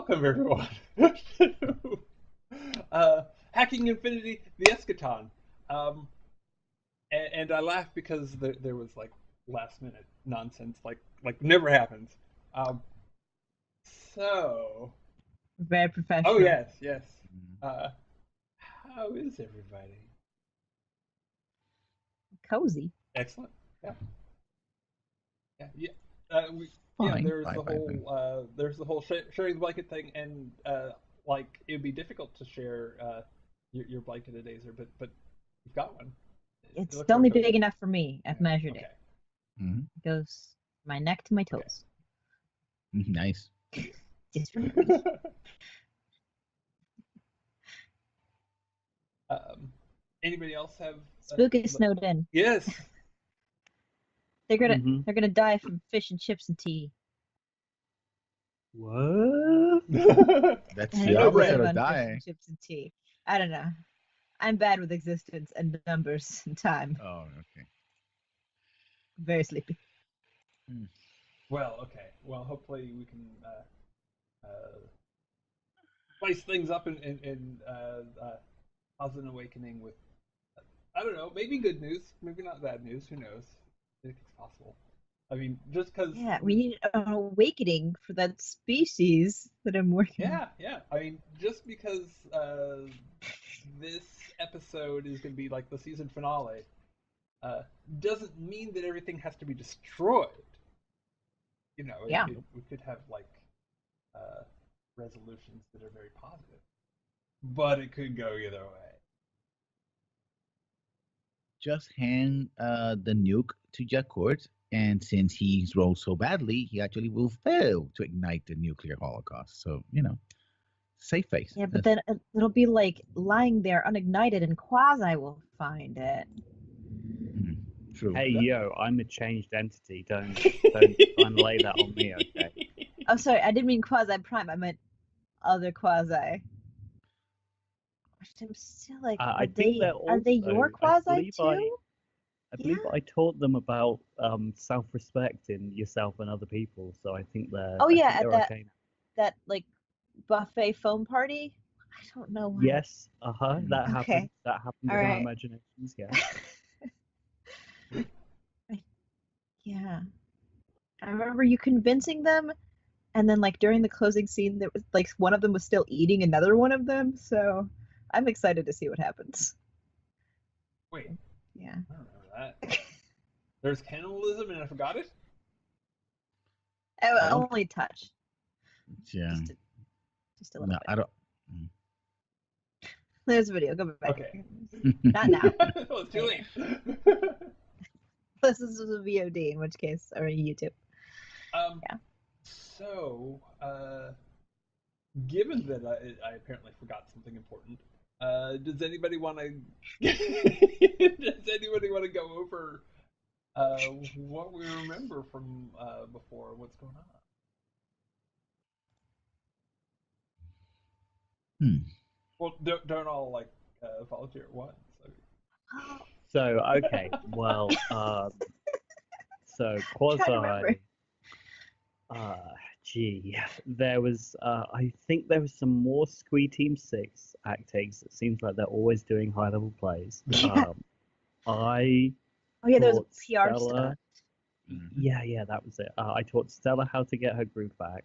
welcome everyone to Hacking Infinity, the Eschaton. Um, and I laugh because there was like last minute nonsense, like never happens. Um, so, Very oh professional. yes, yes. Uh, how is everybody? Cozy. Excellent. Yeah, yeah, yeah. Yeah. Fine, There's fine, the fine, fine. whole sharing the blanket thing, and like it'd be difficult to share your blanket at Azer, but you've got one. It It's looks very only cozy. big enough for me. I've Yeah. measured it. Okay. Mhm. It goes my neck to my Okay. toes. Nice. It's really pretty. um, Anybody else have? Spook is snowed in. Yes. They're gonna Mm-hmm. they're gonna die from fish and chips and tea. What? That's And the I know, opposite live of on fish dying. and chips and tea. I don't know. I'm bad with existence and numbers and time. Oh, okay. Very sleepy. Well, okay. Well, hopefully we can spice things up and cause an awakening with, I don't know, maybe good news, maybe not bad news. Who knows? I think it's possible. I mean, just because. Yeah, we need an awakening for that species that I'm working on. Yeah, yeah. I mean, just because this episode is going to be like the season finale, uh, doesn't mean that everything has to be destroyed. You know, Yeah. we could have like uh, resolutions that are very positive, but it could go either way. Just hand the nuke to Jakort, and since he's rolled so badly, he actually will fail to ignite the nuclear holocaust. So, safe face. Yeah, but then it'll be like lying there unignited and Quasi will find it. True. Hey yo, I'm a changed entity. Don't lay that on me, okay? Oh, sorry, I didn't mean Quasi Prime. I meant other Quasi. I'm still like, I think they're are they also. your Quasi too? I believe I taught them about self-respect in yourself and other people. So I think they're. Oh I yeah, think at they're okay now. that like buffet foam party. I don't know why. Yes, that Okay. happened. That happened All in our right. imaginations. Yeah. Yeah. I remember you convincing them, and then like during the closing scene, there was like one of them was still eating another one of them. So I'm excited to see what happens. Wait, Yeah. I don't remember that. There's cannibalism and I forgot it? I don't- Only touch. Yeah. Just a little No, bit. I don't. There's a video. Go back. Okay. Not now. Well, it's too late. This is a VOD, in which case, or YouTube. Yeah. So, given that I apparently forgot something important, does anybody want to? Does anybody want to go over what we remember from before? What's going on? Well, don't all like volunteer at once. Oh, So okay, well, so trying to remember. Quasi, there was, I think there was some more Squee Team 6 actigs. It seems like they're always doing high-level plays. Yeah. I Oh yeah, there was taught PR Stella, stuff. yeah, that was it. I taught Stella how to get her groove back,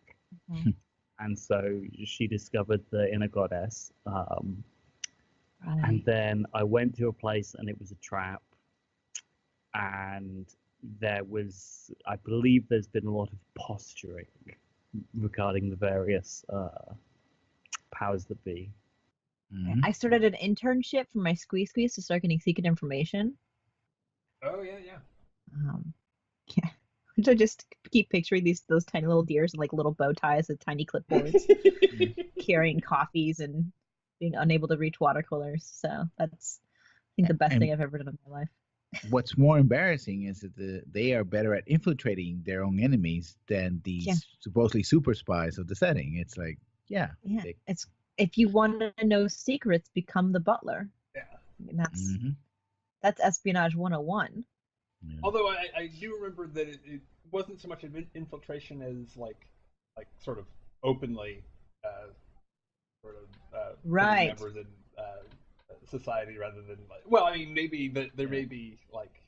Mhm. and so she discovered the inner goddess. And Right. then I went to a place and it was a trap, and there was, I believe there's been a lot of posturing regarding the various powers that be. I started an internship for my Squeeze to start getting secret information. Oh yeah. Yeah. So just keep picturing those tiny little deers and like little bow ties with tiny clipboards, carrying coffees and being unable to reach watercolors. So that's, I think, the best thing I've ever done in my life. What's more embarrassing is that they are better at infiltrating their own enemies than these supposedly super spies of the setting. It's like, yeah. It's, if you want to know secrets, become the butler. Yeah. I mean, that's espionage 101. Yeah. Although I do remember that it wasn't so much infiltration as like sort of openly sort of Right. members in society rather than like. Well, I mean, maybe there may be like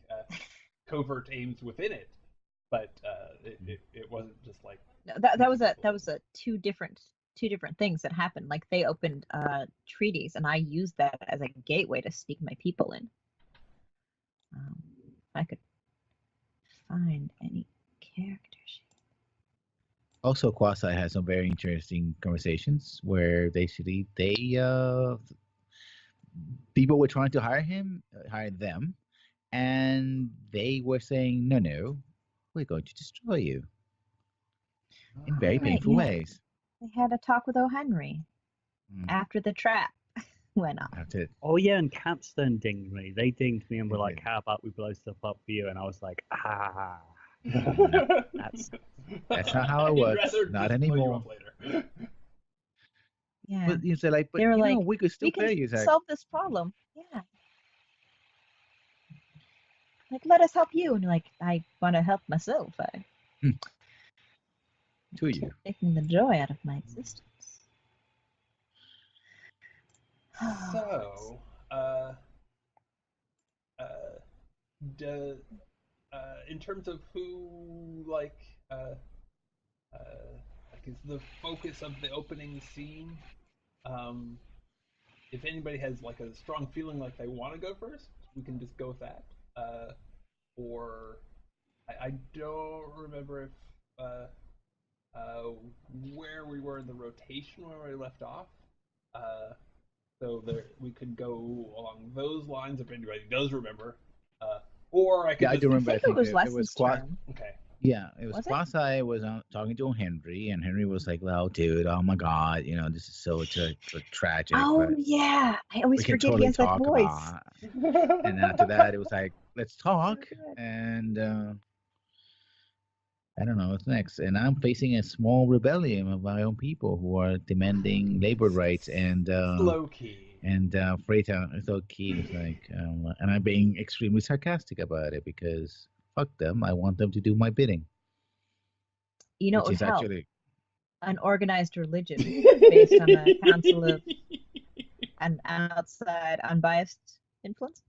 covert aims within it, but it wasn't just like. No, that was a two different things that happened. Like they opened treaties, and I used that as a gateway to sneak my people in. If I could find any character sheet. Also, Quasi had some very interesting conversations where basically people were trying to hire them, and they were saying, no, we're going to destroy you in very Right, painful yeah. ways. They had a talk with O. Henry after the trap went off. After Oh yeah, and Capstone dinged me. They dinged me and were They like, did. "How about we blow stuff up for you?" And I was like, that's That's not how it I'd works. rather Not just blow you anymore. up later. Yeah. But you say like, but They were you like, know, we could still we pay you. can It's like, solve this problem. Yeah. Like, let us help you. And you're like, I want to help myself. to you. Taking the joy out of my existence. So, in terms of who is the focus of the opening scene, if anybody has like a strong feeling like they want to go first, we can just go with that. Or I don't remember if where we were in the rotation where we left off. So we could go along those lines if anybody does remember. Or I could Yeah, I just. do remember. I think it was it Leslie's was turn. Okay. Yeah, it was Was it? Quasi was talking to Henry, and Henry was like, "Well, dude, oh my God, this is so tragic, Oh, but yeah. I always we can forget totally he has that talk voice. about." And after that, it was like, "Let's talk." And I don't know what's next. And I'm facing a small rebellion of my own people who are demanding labor rights and Low key. Freita is so key. It's like, and I'm being extremely sarcastic about it because fuck them. I want them to do my bidding. You know, it Which would is help. actually An organized religion based on a council of an outside unbiased influence.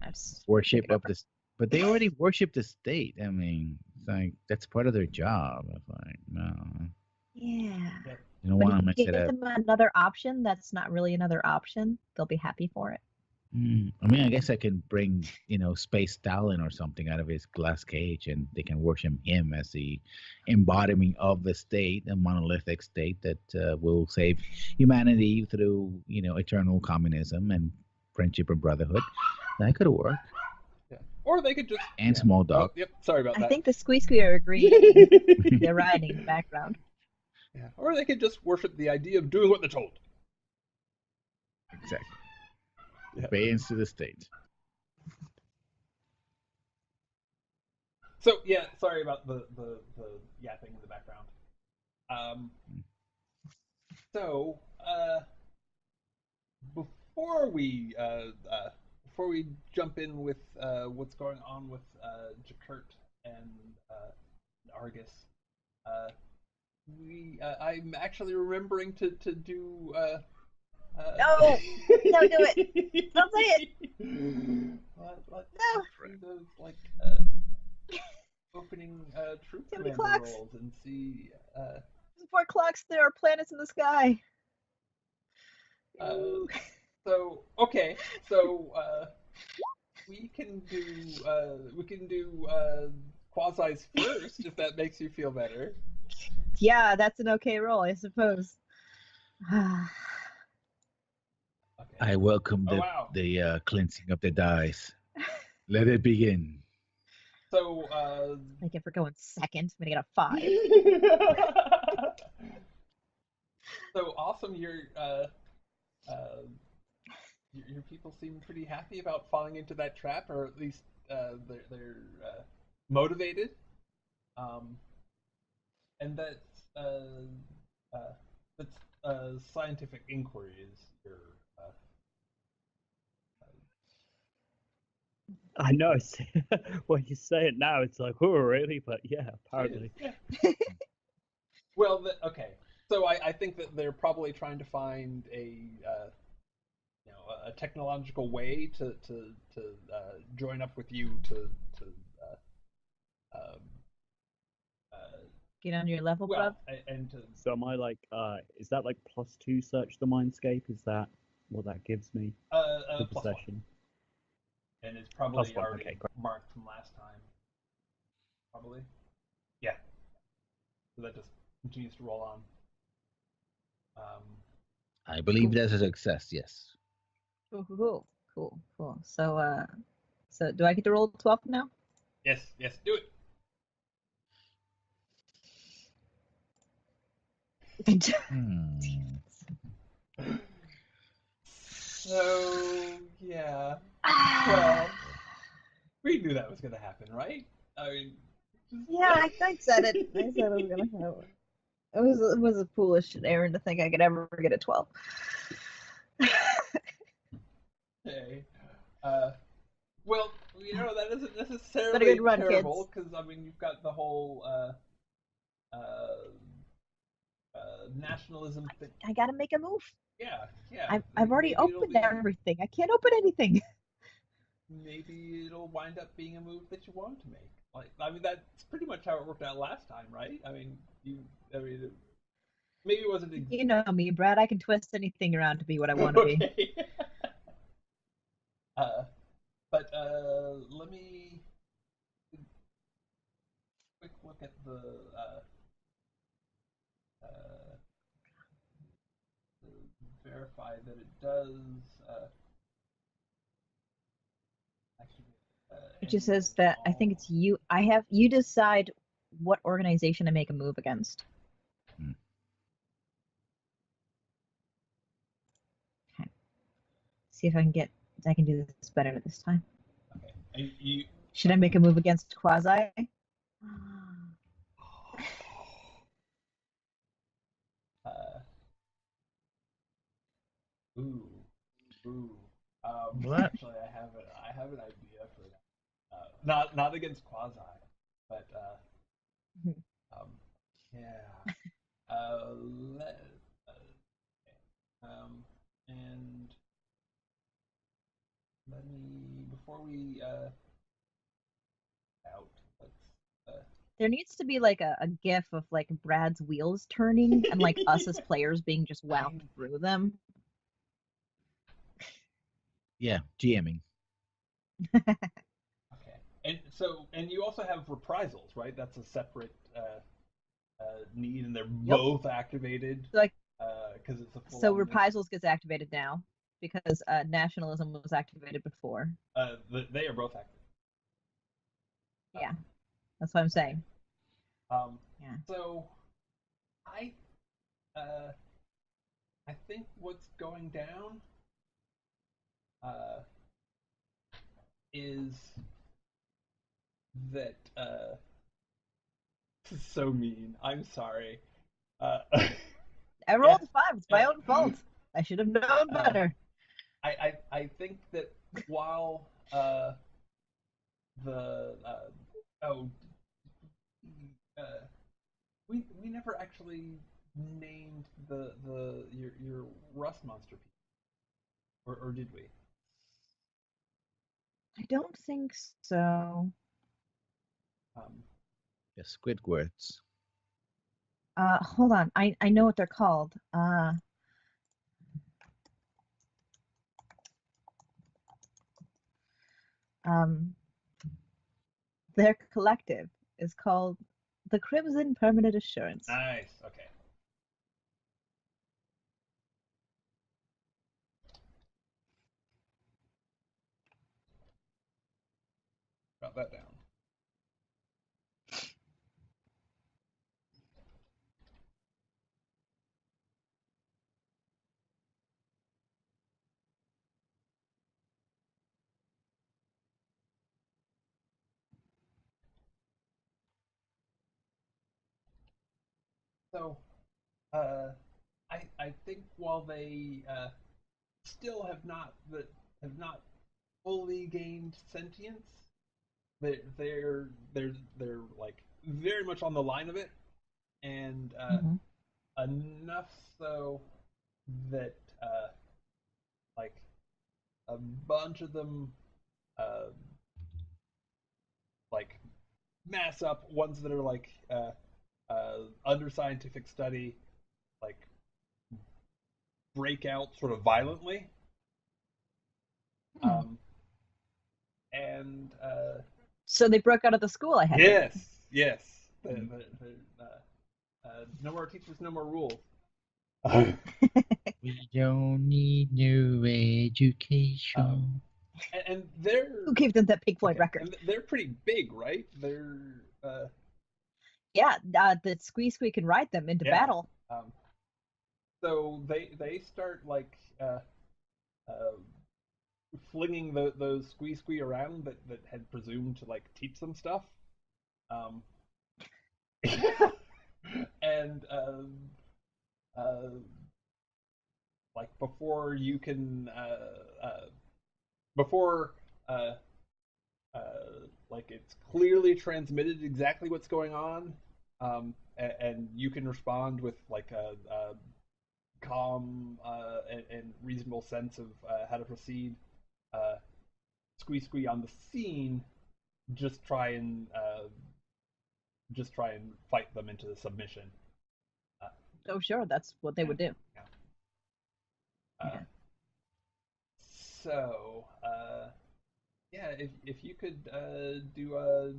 That's worship of this, but they already worship the state. I mean, it's like that's part of their job. It's like, no, Yeah. you don't But want to if mess you it give up. them another option that's not really another option, they'll be happy for it. I mean, I guess I can bring, Space Stalin or something out of his glass cage, and they can worship him as the embodiment of the state, a monolithic state that will save humanity through, eternal communism and friendship and brotherhood. That could work. Yeah. Or they could just. And small dog. Oh, yep. Sorry about that. I think the squeak are agreeing. They're riding in the background. Yeah. Or they could just worship the idea of doing what they're told. Exactly. Yeah. Obedience to the state. So yeah, sorry about the yapping in the background. So before we jump in with what's going on with Jakurt and Argus, I'm actually remembering to do. No, don't do it. Don't say it. Let's No. do those opening troop Too many commander clocks. rolls and see. 4 clocks, there are planets in the sky. So okay, so we can do Quasi's first if that makes you feel better. Yeah, that's an okay roll, I suppose. Okay. I welcome Oh, wow. the cleansing of the dice. Let it begin. So Like if we're going second, I'm gonna get a 5. So awesome! Your people seem pretty happy about falling into that trap, or at least they're motivated. And that's scientific inquiry is your. I know. When you say it now, it's like, oh, really? But yeah, apparently. Yeah. Well, okay. So I think that they're probably trying to find a technological way to join up with you to um, Get on your level, well bub. and to So am I like, is that like +2 search the mindscape? Is that what that gives me for plus one, possession? and it's probably +1, already okay, great. marked from last time. Probably, yeah. So that just continues to roll on. I believe Cool. that's a success. Yes. Cool. So do I get to roll 12 now? Yes, do it. Hmm. So yeah, well, we knew that was going to happen, right? I mean, just... Yeah, I said it. I said it was gonna happen. It was a foolish errand to think I could ever get a 12. Okay. Well, that isn't But a necessarily good run, terrible because I mean you've got the whole nationalism thing. I gotta make a move. Yeah. I've already Maybe opened everything. I can't open anything. maybe it'll wind up being a move that you want to make. Like, I mean, that's pretty much how it worked out last time, right? I mean, maybe it wasn't. You know me, Brad. I can twist anything around to be what I want to be. Okay. But let me quick look at the to verify that it does actually. It just says that I think it's you. You decide what organization to make a move against. Hmm. Okay. See if I can do this better this time. Okay. And you Should I make a move against Quasi? Ooh. What? Actually, I have an idea for that. Not against Quasi, but um, yeah. Let, and let me before we out. Let's. There needs to be like a gif of like Brad's wheels turning and like us as players being just wound through them. Yeah, GMing. Okay, and you also have reprisals, right? That's a separate need, and they're both activated. Like, because it's a full. So reprisals gets activated now because nationalism was activated before. They are both active. Yeah, that's what I'm saying. Yeah. So, I think what's going down is that this is so mean. I'm sorry. I rolled a 5. It's my own fault. I should have known better. I think that while the we never actually named your rust monster people, or did we? I don't think so. The Squidwards. Hold on. I know what they're called. Their collective is called the Crimson Permanent Assurance. Nice. Okay. Got that down. So, I think while they still have not fully gained sentience, they're like very much on the line of it, and enough so that like a bunch of them uh, like mass up. Ones that are like under scientific study, like break out sort of violently. Um, and So they broke out of the school I had. yes. No more teachers, no more rules. We don't need new education. And they're Who gave them that Pink Floyd okay, record? and they're pretty big, right? They're Yeah, the Squee can ride them into yeah. battle. So they start like uh, flinging those squee around that had presumed to like teach them stuff. Um, and like before you can before uh, uh, like it's clearly transmitted exactly what's going on, and you can respond with like a calm and reasonable sense of how to proceed. Uh, squee on the scene, just try and fight them into the submission. Uh, Oh, sure, that's what they would do. yeah. So, yeah, if you could do a,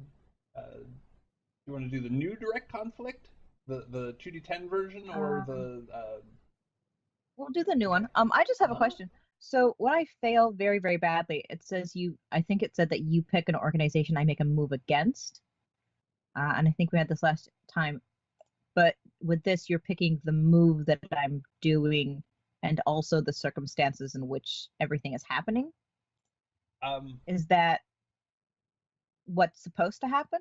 you want to do the new direct conflict, the 2d10 version, or the We'll do the new one. I just have a question. So when I fail very, very badly, it says I think it said that you pick an organization I make a move against. And I think we had this last time. But with this, you're picking the move that I'm doing and also the circumstances in which everything is happening. Is that what's supposed to happen?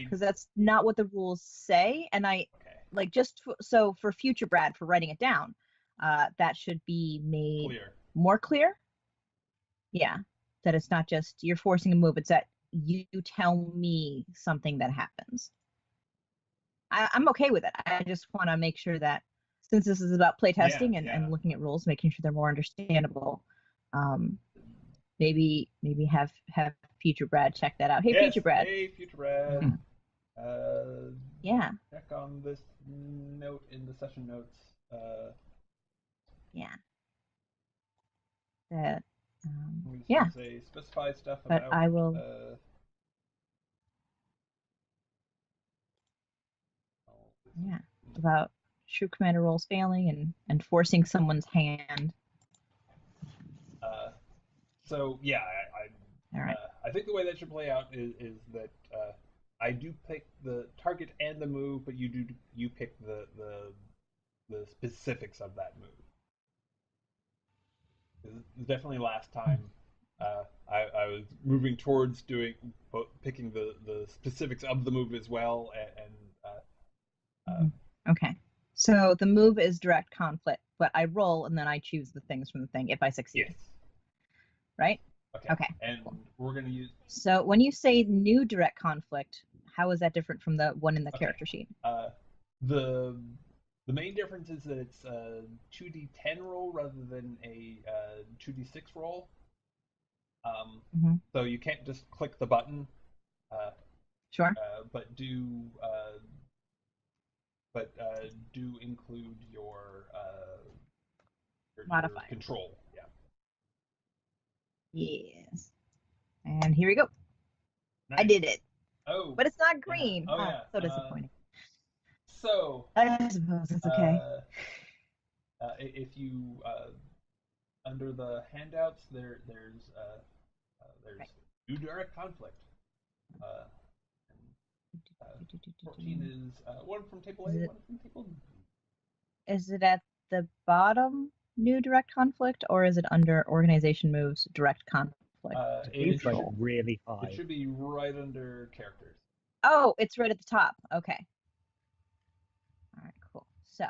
Because that's not what the rules say. And like so for future Brad, for writing it down, that should be made more clear. Yeah, that it's not just you're forcing a move, it's that you tell me something that happens. I'm okay with it. I just want to make sure that since this is about playtesting and looking at rules, making sure they're more understandable, maybe have future Brad check that out. Hey, yes, future Brad. Hey, future Brad. Yeah. Check on this note in the session notes. Yeah. That. Yeah. Say specify stuff but about. I will. Yeah. About troop commander roles failing and forcing someone's hand. So yeah, All right. I think the way that should play out is that I do pick the target and the move, but you pick the specifics of that move. Definitely last time I was moving towards picking the specifics of the move as well, okay. So the move is direct conflict, but I roll and then I choose the things from the thing if I succeed. Yes. Right? Okay. And we're going to use. So when you say new direct conflict, how is that different from the one in the character sheet? The main difference is that it's a 2d10 roll rather than a 2d6 roll. So you can't just click the button. Sure. But do include your modifier control. Yeah. Yes. And here we go. Nice. I did it. Oh. But it's not green. Yeah. Oh, yeah. So disappointing. So. I suppose it's okay. If you under the handouts there's right. New direct conflict. 14 is one from table A, one from table B. Is it at the bottom, new direct conflict, or is it under organization moves, direct conflict? It's like really high. It should be right under characters. Oh, it's right at the top. Okay. All right, cool. So,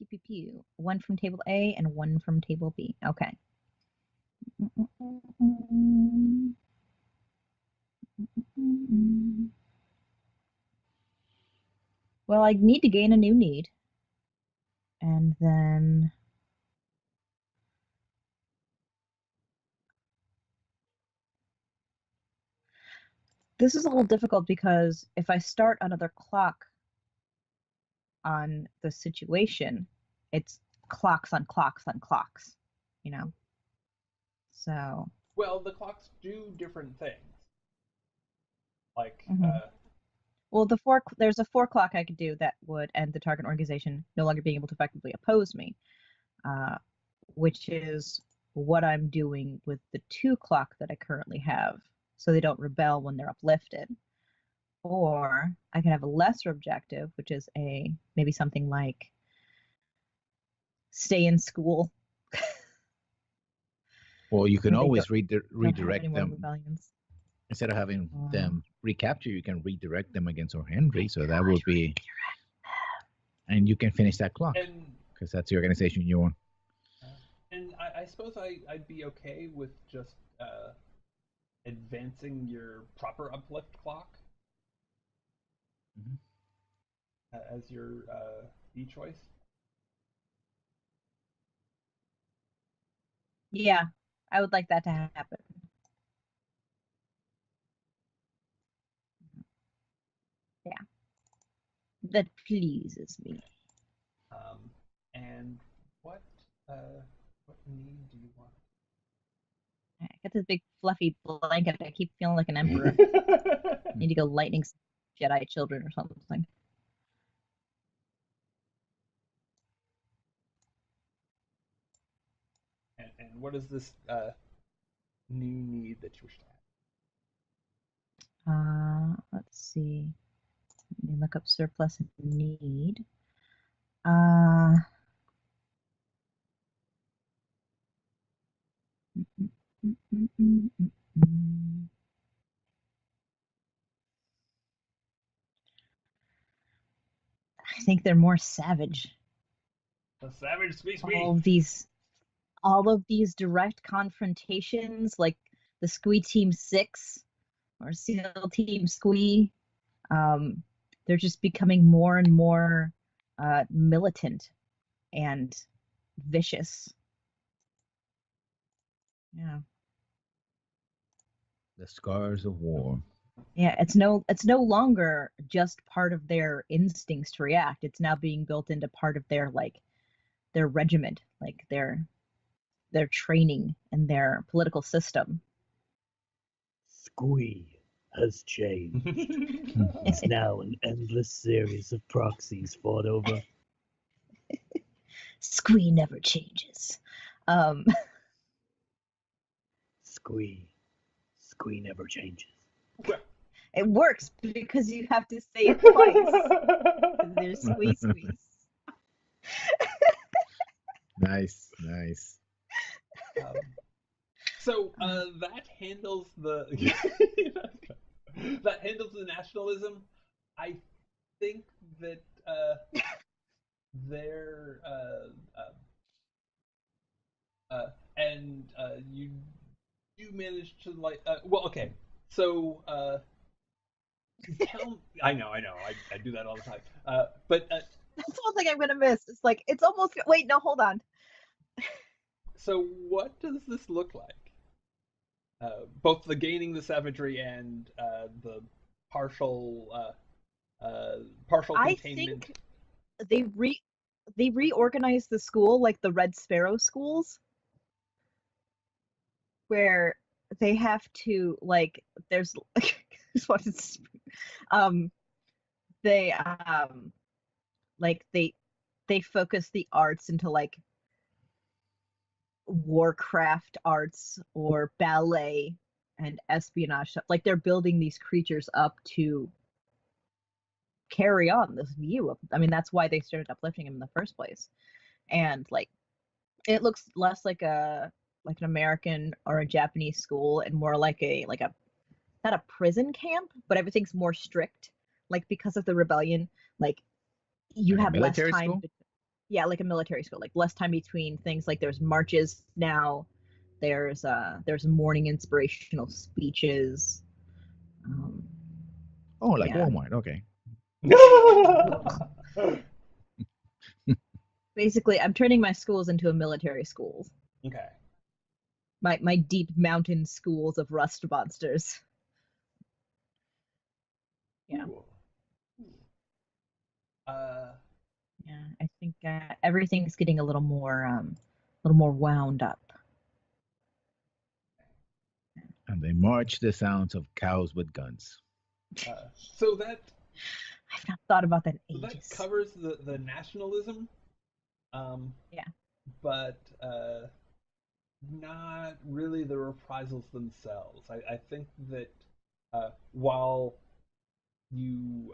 PPP, one from table A and one from table B. Okay. Well, I need to gain a new need. And then this is a little difficult because if I start another clock on the situation, it's clocks on clocks on clocks, you know? So, Well, the clocks do different things. Like, well, there's a 4 clock I could do that would end the target organization no longer being able to effectively oppose me, which is what I'm doing with the 2 clock that I currently have, so they don't rebel when they're uplifted. Or I can have a lesser objective, which is maybe something like stay in school. Well, you can They always don't have any redirect more them. rebellions. Instead of having them recapture, you can redirect them against O. Henry. So that would be, and you can finish that clock because that's the organization you want. And I suppose I'd be okay with just advancing your proper uplift clock as your B choice. Yeah, I would like that to happen. Yeah, that pleases me. And what need do you want? I got this big fluffy blanket. I keep feeling like an emperor. Need to go lightning Jedi children or something. And what is this new need that you wish to have? Let's see. Let me look up surplus and need. I think they're more savage. The savage squee. All of these direct confrontations, like the Squee Team 6 or SEAL Team Squee, they're just becoming more and more militant and vicious. Yeah. The scars of war. Yeah, it's no longer just part of their instincts to react. It's now being built into part of their regiment, like their training and their political system. Squee has changed. It's now an endless series of proxies fought over. Squee never changes. Squee never changes. It works because you have to say it twice. There's squeeze. Nice. So that handles the nationalism. I think that they're and you managed to well, okay. So I know. I do that all the time. But that's one thing I'm gonna miss. It's like it's almost. Wait, no, hold on. So what does this look like? Both the gaining the savagery and the partial containment. I think they reorganized the school like the Red Sparrow schools, where they have to there's they they focus the arts into warcraft arts or ballet and espionage stuff. Like they're building these creatures up to carry on this view of. I mean, that's why they started uplifting him in the first place. And it looks less like an American or a Japanese school and more like a not a prison camp, but everything's more strict. Like because of the rebellion, you have less time. Yeah, like a military school, like less time between things. Like there's marches now, there's morning inspirational speeches. Walmart, okay. Basically, I'm turning my schools into a military schools. Okay. My deep mountain schools of rust monsters. Yeah. Cool. Uh, Yeah, I think everything's getting a little more wound up. And they march the sounds of cows with guns. so that I've not thought about that in so that ages. covers the nationalism. Yeah. But not really the reprisals themselves. I think that while you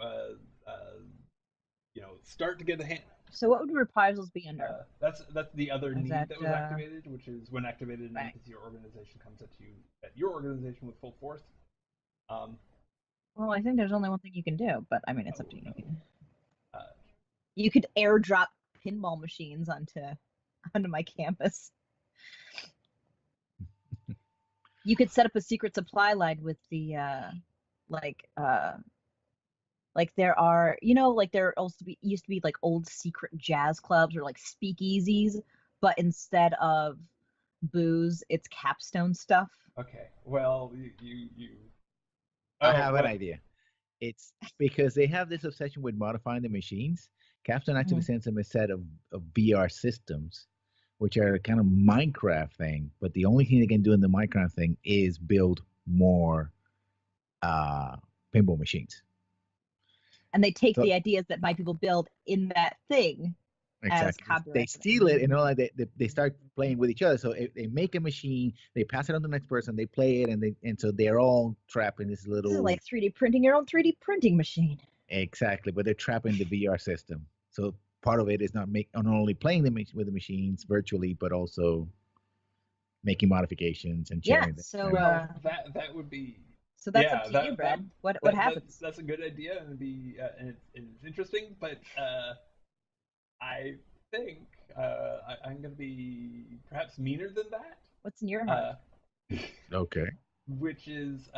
start to get a hand. So what would reprisals be under? That's the other Is need that, that was activated, which is when activated, an right. NPC or organization comes at your organization with full force. Well, I think there's only one thing you can do, but I mean, it's up to you. No. You could airdrop pinball machines onto my campus. You could set up a secret supply line with the like there are, like there used to be like old secret jazz clubs or like speakeasies, but instead of booze, it's capstone stuff. Okay. Well, you. I have what? an idea. It's because they have this obsession with modifying the machines. Capstone actually sends them a set of VR systems, which are kind of Minecraft thing. But the only thing they can do in the Minecraft thing is build more pinball machines. And they take the ideas that my people build in that thing. Exactly. They steal it and all that. They start playing with each other. So they make a machine, they pass it on to the next person, they play it, and so they're all trapped in this little. This is like 3D printing your own 3D printing machine. Exactly, but they're trapped in the VR system. So part of it is not only playing with the machines virtually, but also making modifications and sharing. Yeah. So that would be. So that's up to you, Brad. What happens? That's a good idea, and it'd be and it's interesting, but I think I'm going to be perhaps meaner than that. What's in your heart? Okay. Which is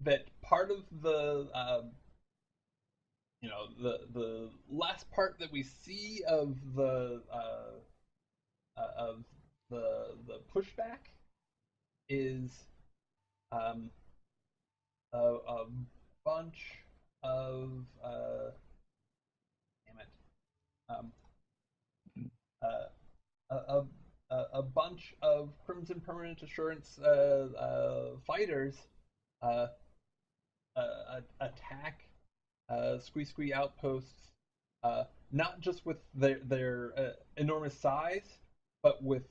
that part of the the last part that we see of the pushback is a bunch of a bunch of Crimson Permanent Assurance fighters attack Squee outposts, not just with their enormous size, but with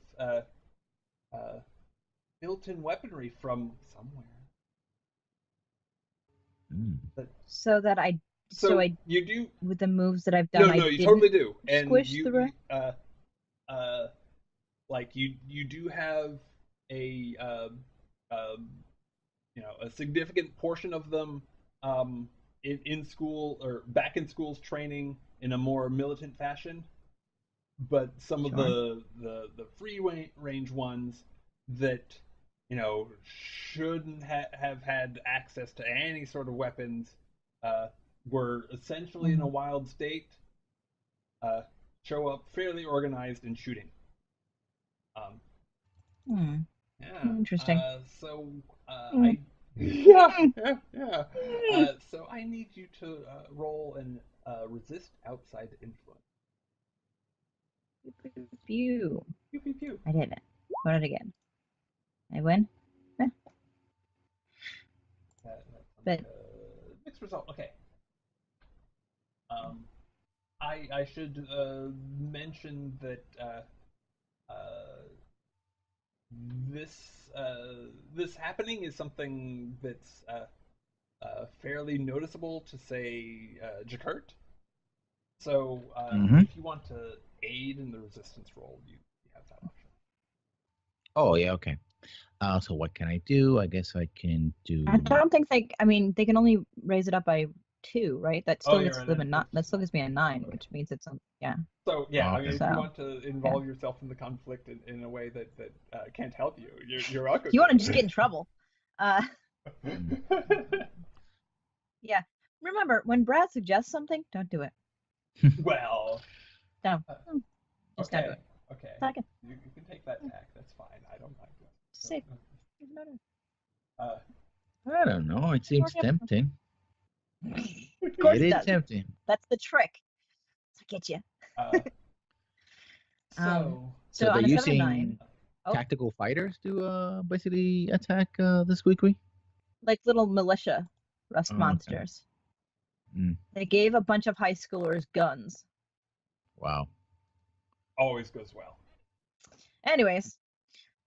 built-in weaponry from somewhere. So you do with the moves that I've done. No, you totally do. And squish you, the like you do have a a significant portion of them in school or back in school's training in a more militant fashion, but some of the free range ones that shouldn't have had access to any sort of weapons were essentially in a wild state, show up fairly organized and shooting. Yeah. Interesting. So Mm. so I need you to roll and resist outside influence. Pew. Pew pew pew. I did it. Run it again. I win. But mixed result. Okay. I should mention that this happening is something that's fairly noticeable to, say, Jakurt. So if you want to aid in the resistance roll, you have that option. Oh yeah, okay. So what can I do? I guess I can do. I don't think they can only raise it up by 2, right? That still gets right, them that still gives me a 9, which means it's yeah. So yeah, Okay. if you want to involve yourself in the conflict in a way that can't help you, you're welcome. You want to just get in trouble. Yeah. Remember, when Brad suggests something, don't do it. Well, No. Uh, Just don't do okay, it. okay. Second. You can take that tack. That's fine. I don't mind it. Safe. No, no. Uh, I don't know. It seems Yep. tempting. Of course It it is does. tempting. That's the trick. To get you. so, So on they're a 7-9. using Oh. tactical fighters to basically attack the Squeaky? Like little militia rust Oh, okay. monsters. Mm. They gave a bunch of high schoolers guns. Wow. always goes well. Anyways,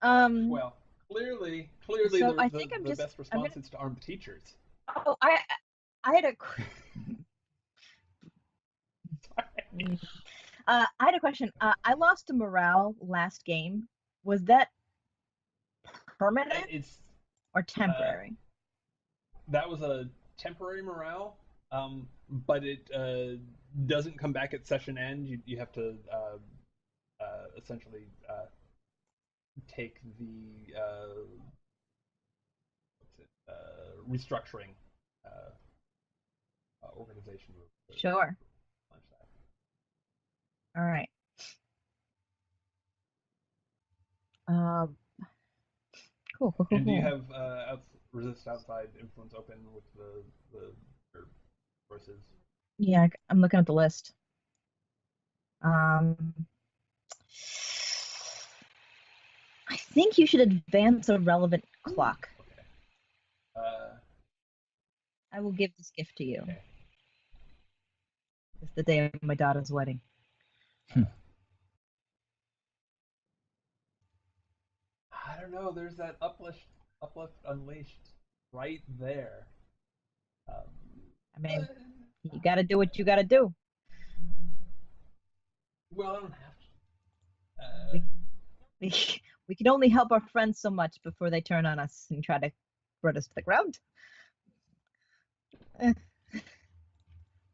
Well, clearly, So the, I the, think I'm the just- best response is to arm the teachers. oh, I had a I had a question. I lost a morale last game. Was that permanent It's or temporary? that was a temporary morale, but it doesn't come back at session end. You have to essentially take the restructuring organization move. to Sure. punch that. All right. Cool. And do you have resist outside influence open with your choices? Yeah, I'm looking at the list. I think you should advance a relevant clock. Okay. I will give this gift to you. Okay. It's the day of my daughter's wedding. I don't know. There's that uplift unleashed right there. I mean, you got to do what you got to do. Well, I don't have to. We can only help our friends so much before they turn on us and try to run us to the ground.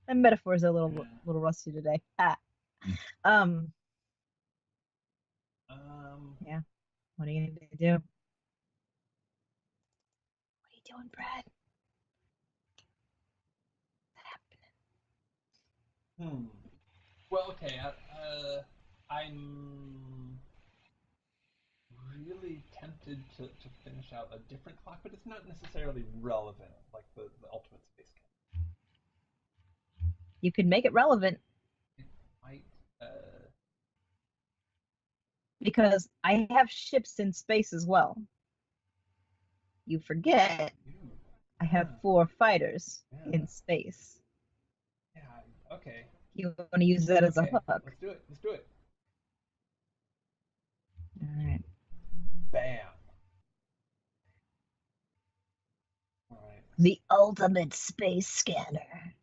My metaphors are a little rusty today. Yeah. What are you gonna do? What are you doing, Brad? What's happening? Well, okay. I'm really tempted to finish out a different clock, but it's not necessarily relevant, like the ultimate space game. You could make it relevant. It might. Because I have ships in space as well. You forget I have 4 fighters in space. Yeah. Okay. You want to use that as a hook. Let's do it. All right. Bam. All right. The ultimate space scanner.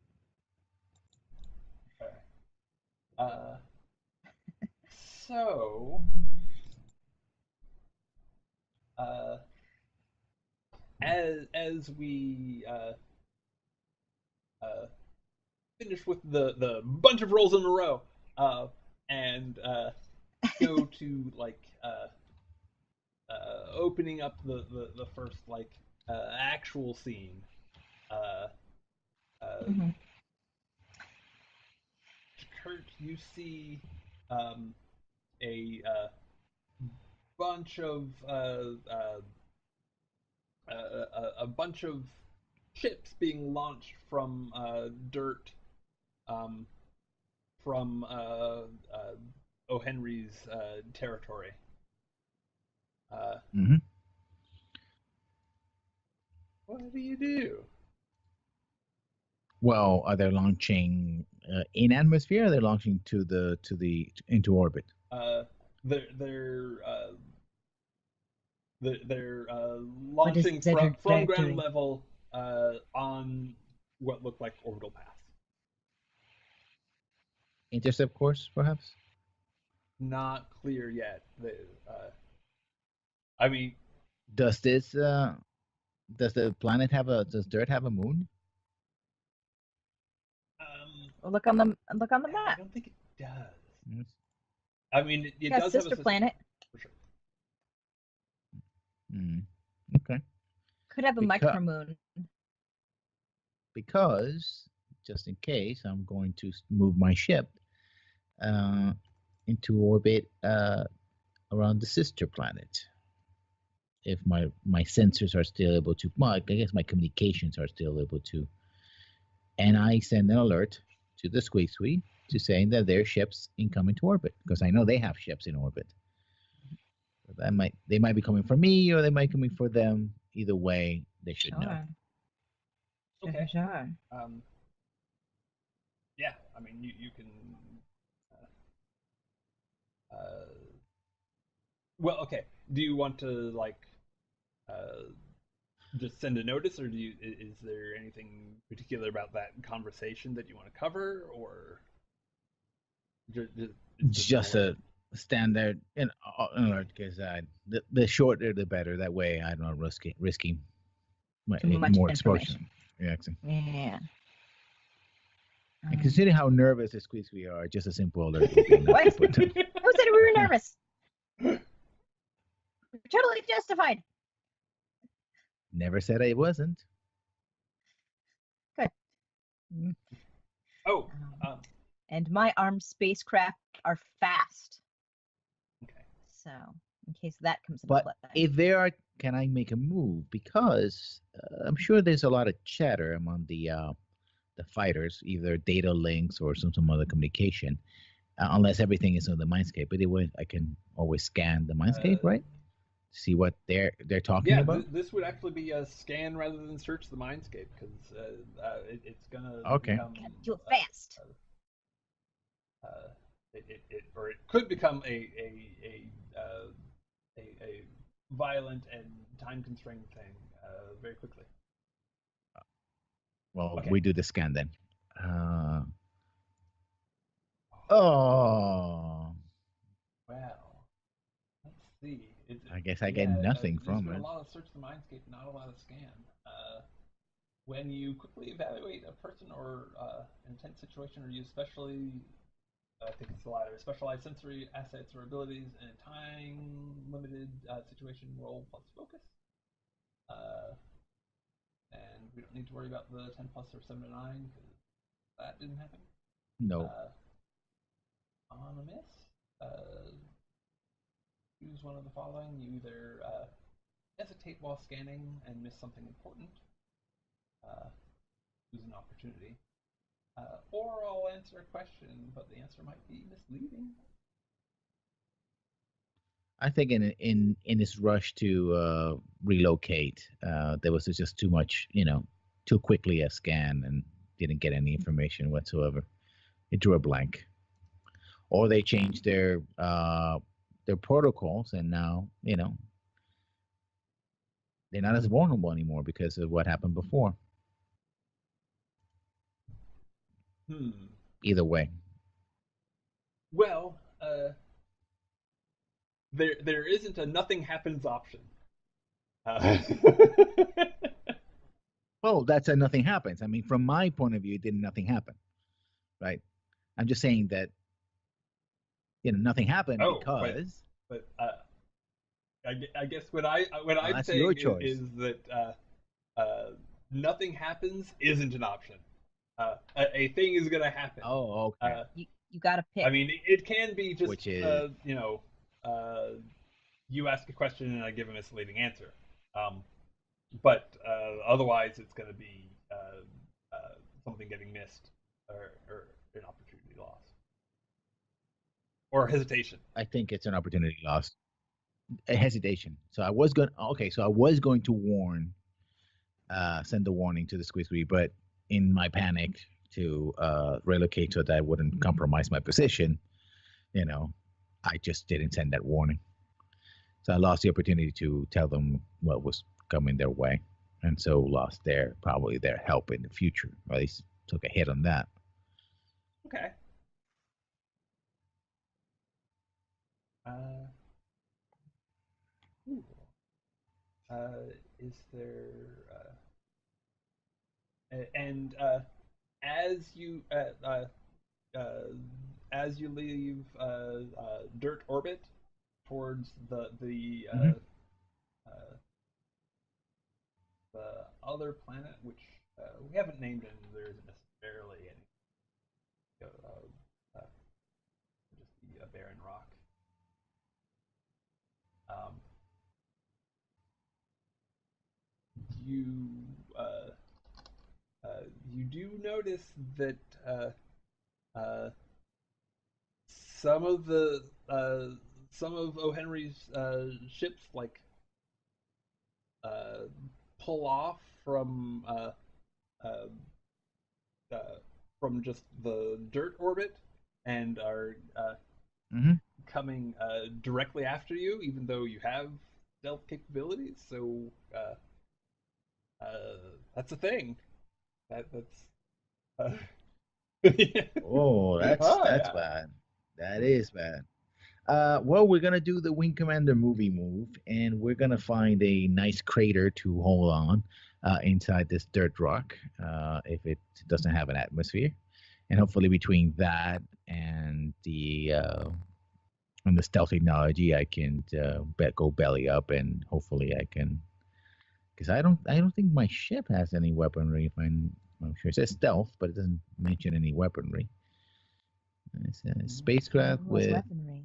Okay. So, as we finish with the bunch of rolls in a row, and go to like opening up the first like actual scene. Mhm. Kurt, you see a bunch of a bunch of ships being launched from dirt from O'Henry's territory. What do you do? Well, are they launching in atmosphere? Or are they launching into orbit? They're launching from ground level on what look like orbital paths. Intercept course, perhaps? Not clear yet. I mean, does the planet does Dirt have a moon? Look on the map. I don't think it does. I mean, it does sister have a planet. For sure. Okay. Could have a micromoon. because just in case I'm going to move my ship uh, into orbit around the sister planet. If my sensors are still able to, well, I guess my communications are still able to, and I send an alert to the Squeak Squee to saying that their ships incoming to orbit because I know they have ships in orbit. They might be coming for me or they might be coming for them. Either way, they should know. Okay. Sure. Yeah, I mean, you can. Well, okay. Do you want to just send a notice, or is there anything particular about that conversation that you want to cover, or just a standard alert because the shorter the better. That way, I'm not risking Too much more information. exposure. Yeah. And considering how nervous the Squeak we are, just a simple alert would be enough. What? Who said we were nervous? We're totally justified. Never said I wasn't. Good. Oh. And my armed spacecraft are fast. Okay. So, in case that comes into But play. if there are, can I make a move? Because I'm sure there's a lot of chatter among the fighters, either data links or some other communication, unless everything is on the Mindscape. But anyway, I can always scan the Mindscape, right? See what they're talking about. Yeah, this would actually be a scan rather than search the Mindscape because it's gonna become, do it fast. It could become a violent and time constrained thing very quickly. Well, okay. We do the scan then. Oh. Wow. Let's see. I guess I get nothing from there's been it. a lot of search the Mindscape, not a lot of scan. When you quickly evaluate a person or an intense situation, or use I think it's the latter, specialized sensory assets or abilities in a time-limited situation, roll plus focus. And we don't need to worry about the 10 plus or 7 to 9 because that didn't happen. No. On a miss, choose one of the following. You either hesitate while scanning and miss something important, lose an opportunity, or I'll answer a question, but the answer might be misleading. I think in this rush to relocate, there was just too much, too quickly a scan and didn't get any information whatsoever. It drew a blank. Or they changed their protocols, and now they're not as vulnerable anymore because of what happened before. Either way. Well, there isn't a nothing happens option. Well, that's a nothing happens. I mean, from my point of view, nothing happen, right? I'm just saying that nothing happened because. But I guess what I'm saying is that nothing happens isn't an option. A thing is going to happen. Oh, okay. You got to pick. I mean, it can be just which is you ask a question and I give a misleading answer. But otherwise, it's going to be something getting missed or an opportunity lost or hesitation. I think it's an opportunity lost. A hesitation. So I was going. Okay, so I was going to send the warning to the Squeak, but in my panic to relocate so that I wouldn't compromise my position, I just didn't send that warning. So I lost the opportunity to tell them what was coming their way, and so lost probably their help in the future, or at least took a hit on that. Okay. Is there and as you leave dirt orbit towards the other planet, which we haven't named any. There isn't necessarily any. Just the barren rock. You you do notice that some of the some of O. Henry's ships like pull off uh, from just the dirt orbit and are coming directly after you, even though you have stealth capabilities. So that's a thing. That's. Yeah. Oh, that's yeah. bad. That is bad. Well, we're gonna do the Wing Commander movie move, and we're gonna find a nice crater to hold on inside this dirt rock, if it doesn't have an atmosphere, and hopefully between that and the stealth technology, I can go belly up, and hopefully I can, because I don't think my ship has any weaponry. If I'm sure it says stealth, but it doesn't mention any weaponry. It's a spacecraft What's with. weaponry?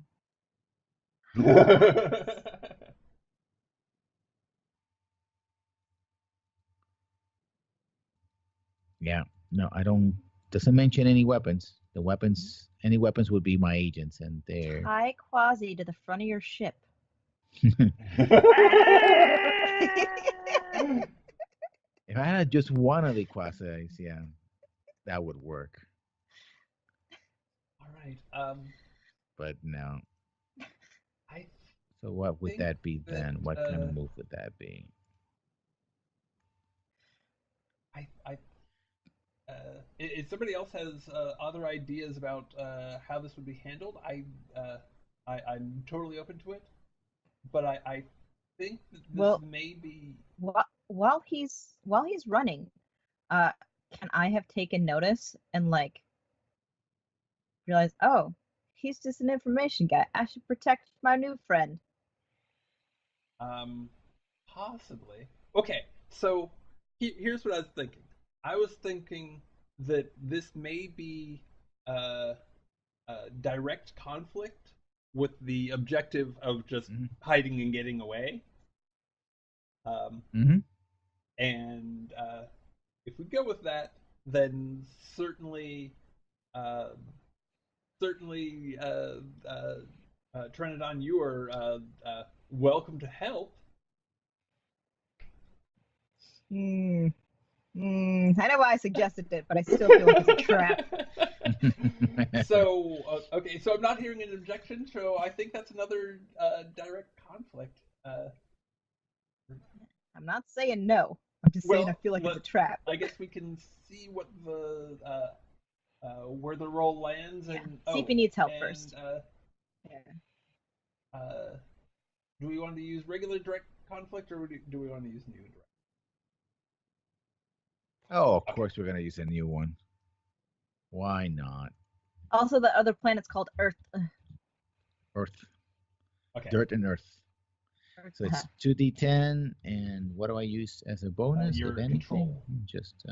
Yeah, no, I don't. Doesn't mention any weapons. Any weapons would be my agents, and they're. Tie Quasi to the front of your ship. If I had just one of the quasars, yeah, that would work. All right. But no. I So what would think that be then? What kind uh, of move would that be? if somebody else has other ideas about how this would be handled, I'm totally open to it. But I think that this Well, may be. while he's running, can I have taken notice and like realize, oh, he's just an information guy. I should protect my new friend. Possibly. Okay, so here's what I was thinking. I was thinking that this may be uh, direct conflict with the objective of just hiding and getting away. And if we go with that, then certainly, uh, certainly, Trinidad, you are welcome to help. I know why I suggested it, but I still feel like it's a trap. So, okay, so I'm not hearing an objection, so I think that's another direct conflict. I'm not saying no. I'm just saying I feel like it's a trap. I guess we can see what the where the roll lands, and see if he needs help and, first. Do we want to use regular direct conflict, or do we want to use new direct? Oh, of course we're gonna use a new one. Why not? Also, the other planet's called Earth. Earth. Okay. Dirt and Earth. So it's 2d10, and what do I use as a bonus? Your if anything? control. Just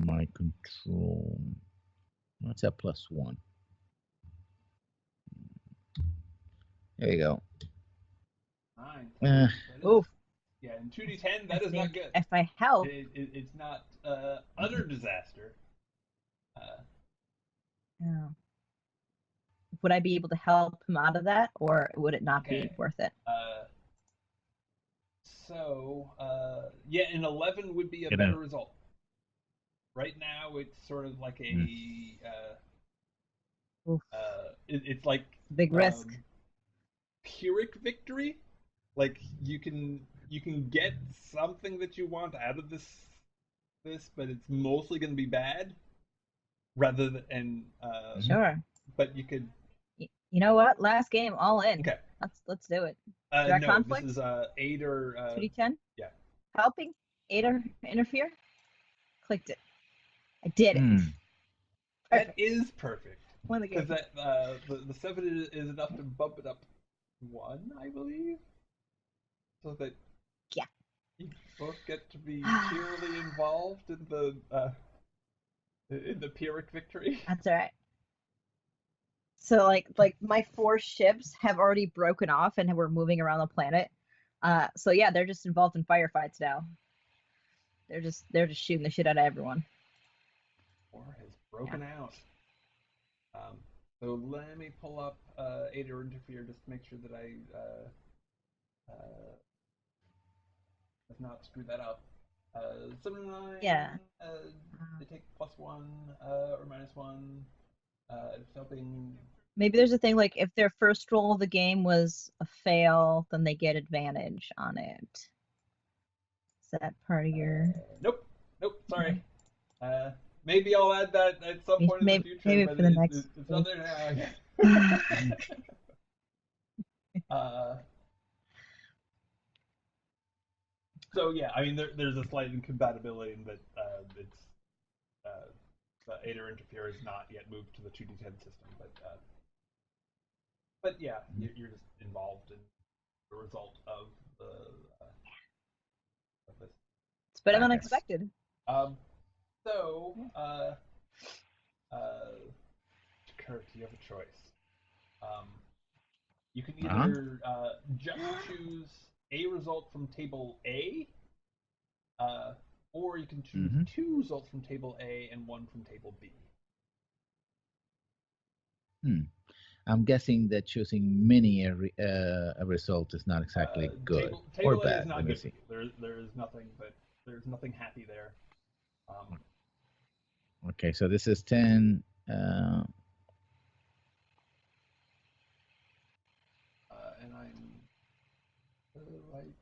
my control. What's that +1? There you go. 9. Oof. Yeah, in 2d10, that is not good. If I help, it's not utter disaster. Would I be able to help him out of that, or would it not be worth it? Yeah, an 11 would be a better result. Right now, it's sort of like it's like big risk. Pyrrhic victory. Like you can get something that you want out of this, but it's mostly going to be bad. Rather than sure. But you could. You know what? Last game, all in. Okay. Let's do it. No, conflict? This is 8 or 2d10. Yeah. Helping 8 or interfere. Clicked it. I did it. That is perfect. Won the game. Because that the 7 is enough to bump it up 1, I believe. So that. Yeah. You both get to be cheerily involved in the Pyrrhic victory. That's all right. So like my 4 ships have already broken off and we're moving around the planet. So yeah, they're just involved in firefights now. They're just shooting the shit out of everyone. War has broken out. So let me pull up Aid or Interfere just to make sure that I have not screwed that up. 7-9. Yeah. They take +1 or -1. It's helping. Maybe there's a thing like if their first roll of the game was a fail, then they get advantage on it. Is that part of your? Nope. Sorry. Maybe I'll add that at some point in the future. Maybe but for the next. It's not there now. So yeah, I mean, there's a slight incompatibility in that it's the Aid or Interfere is not yet moved to the 2d10 system, but yeah, you're just involved in the result of this. It's better than expected. So, Kurt, you have a choice. You can either just choose a result from table A, or you can choose 2 results from table A and 1 from table B. I'm guessing that choosing many a result is not exactly good table or A bad. is not Let me good. see. There's nothing happy there. Okay, so this is 10. And I'm right.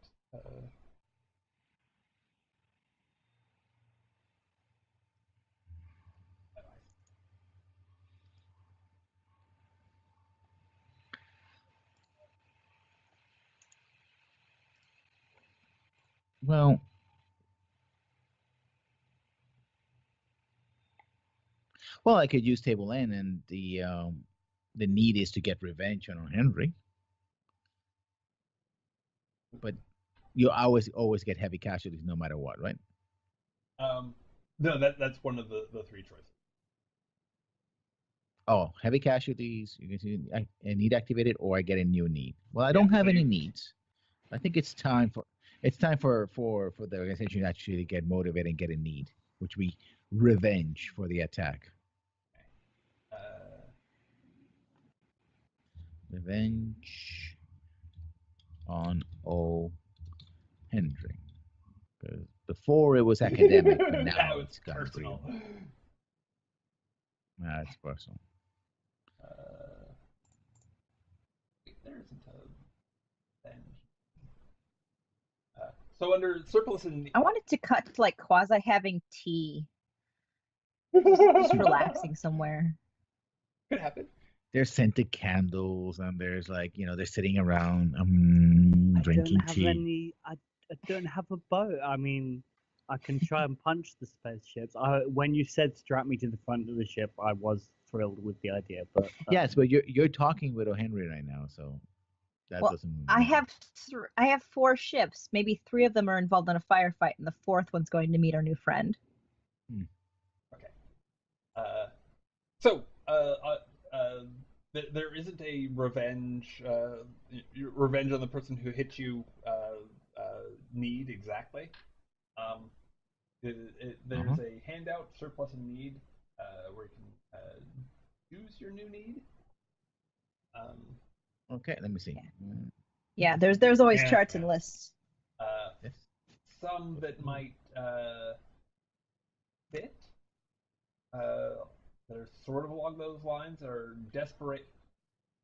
Well, I could use table N, and the need is to get revenge on Henry. But you always get heavy casualties no matter what, right? No, that's one of the 3 choices. Oh, heavy casualties. You can see a need activated, or I get a new need. Well, I don't have any needs. I think it's time for the organization to actually get motivated and get a need, which we revenge for the attack. Revenge on O. Henry. Because before it was academic, but now it's personal. Nah, it's personal. There isn't a venge. So under surplus and I wanted to cut to like quasi having tea, just relaxing somewhere. Could happen. There's scented candles, and there's they're sitting around drinking tea. I don't have a boat. I mean, I can try and punch the spaceships. When you said strap me to the front of the ship, I was thrilled with the idea. But yes, but you're talking with O'Henry right now, so that doesn't. I have 4 ships. Maybe 3 of them are involved in a firefight, and the 4th one's going to meet our new friend. Okay. So there isn't a revenge on the person who hit you need exactly. There's a handout, surplus and need, where you can choose your new need. Okay, let me see. Yeah, there's always charts and lists. Some that might fit. That are sort of along those lines are desperate.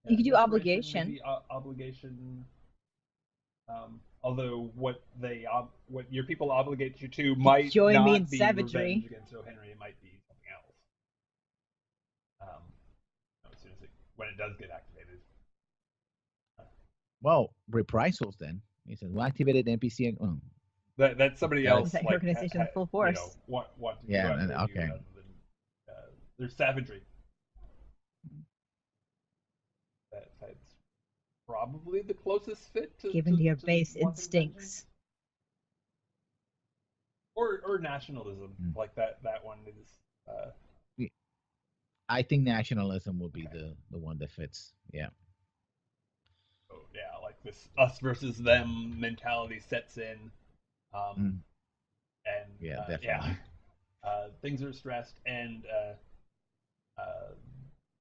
You could do obligation. Maybe, obligation. Although what your people obligate you to might join not me in be savagery revenge against O'Henry. It might be something else. As soon as when it does get activated. Well, reprisals then. He says, "Well, activated NPC." That's somebody else. Like organization full force. What yeah, okay. There's savagery. That's probably the closest fit to given to your base instincts. or nationalism, Mm. like that one is. I think nationalism will be Okay. the one that fits. Yeah. Oh, yeah, like this us versus them mentality sets in, um, Mm. and Yeah, yeah, definitely. things are stressed, and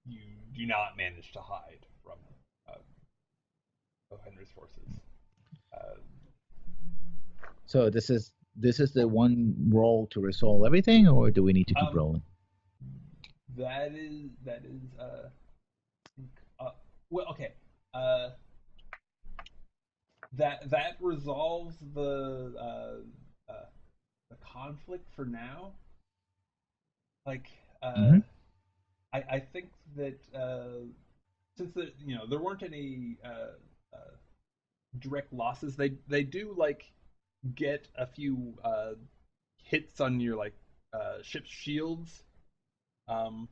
you do not manage to hide from uh, Henry's forces. Uh, So this is the one roll to resolve everything, or do we need to keep um, rolling? that is uh, well, okay. Uh, that resolves the conflict for now. Like, Hmm. I think that since there weren't any direct losses, they do like get a few hits on your like ship's shields, um,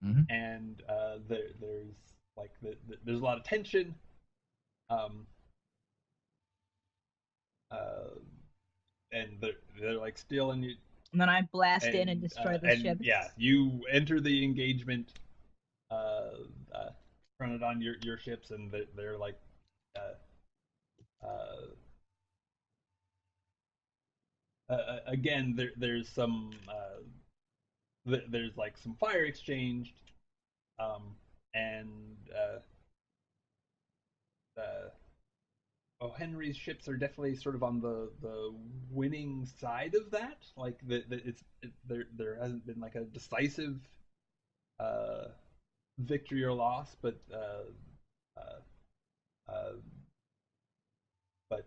Hmm. and there's like there's a lot of tension, um, uh, and they're like still in you, And then I blast in and destroy the and ships. yeah, you enter the engagement, uh, uh, run it on your ships, and they're like uh, uh, again there's some there's like some fire exchanged, um, and uh, oh, Henry's ships are definitely sort of on the winning side of that. Like there hasn't been like a decisive uh, victory or loss, uh, uh, but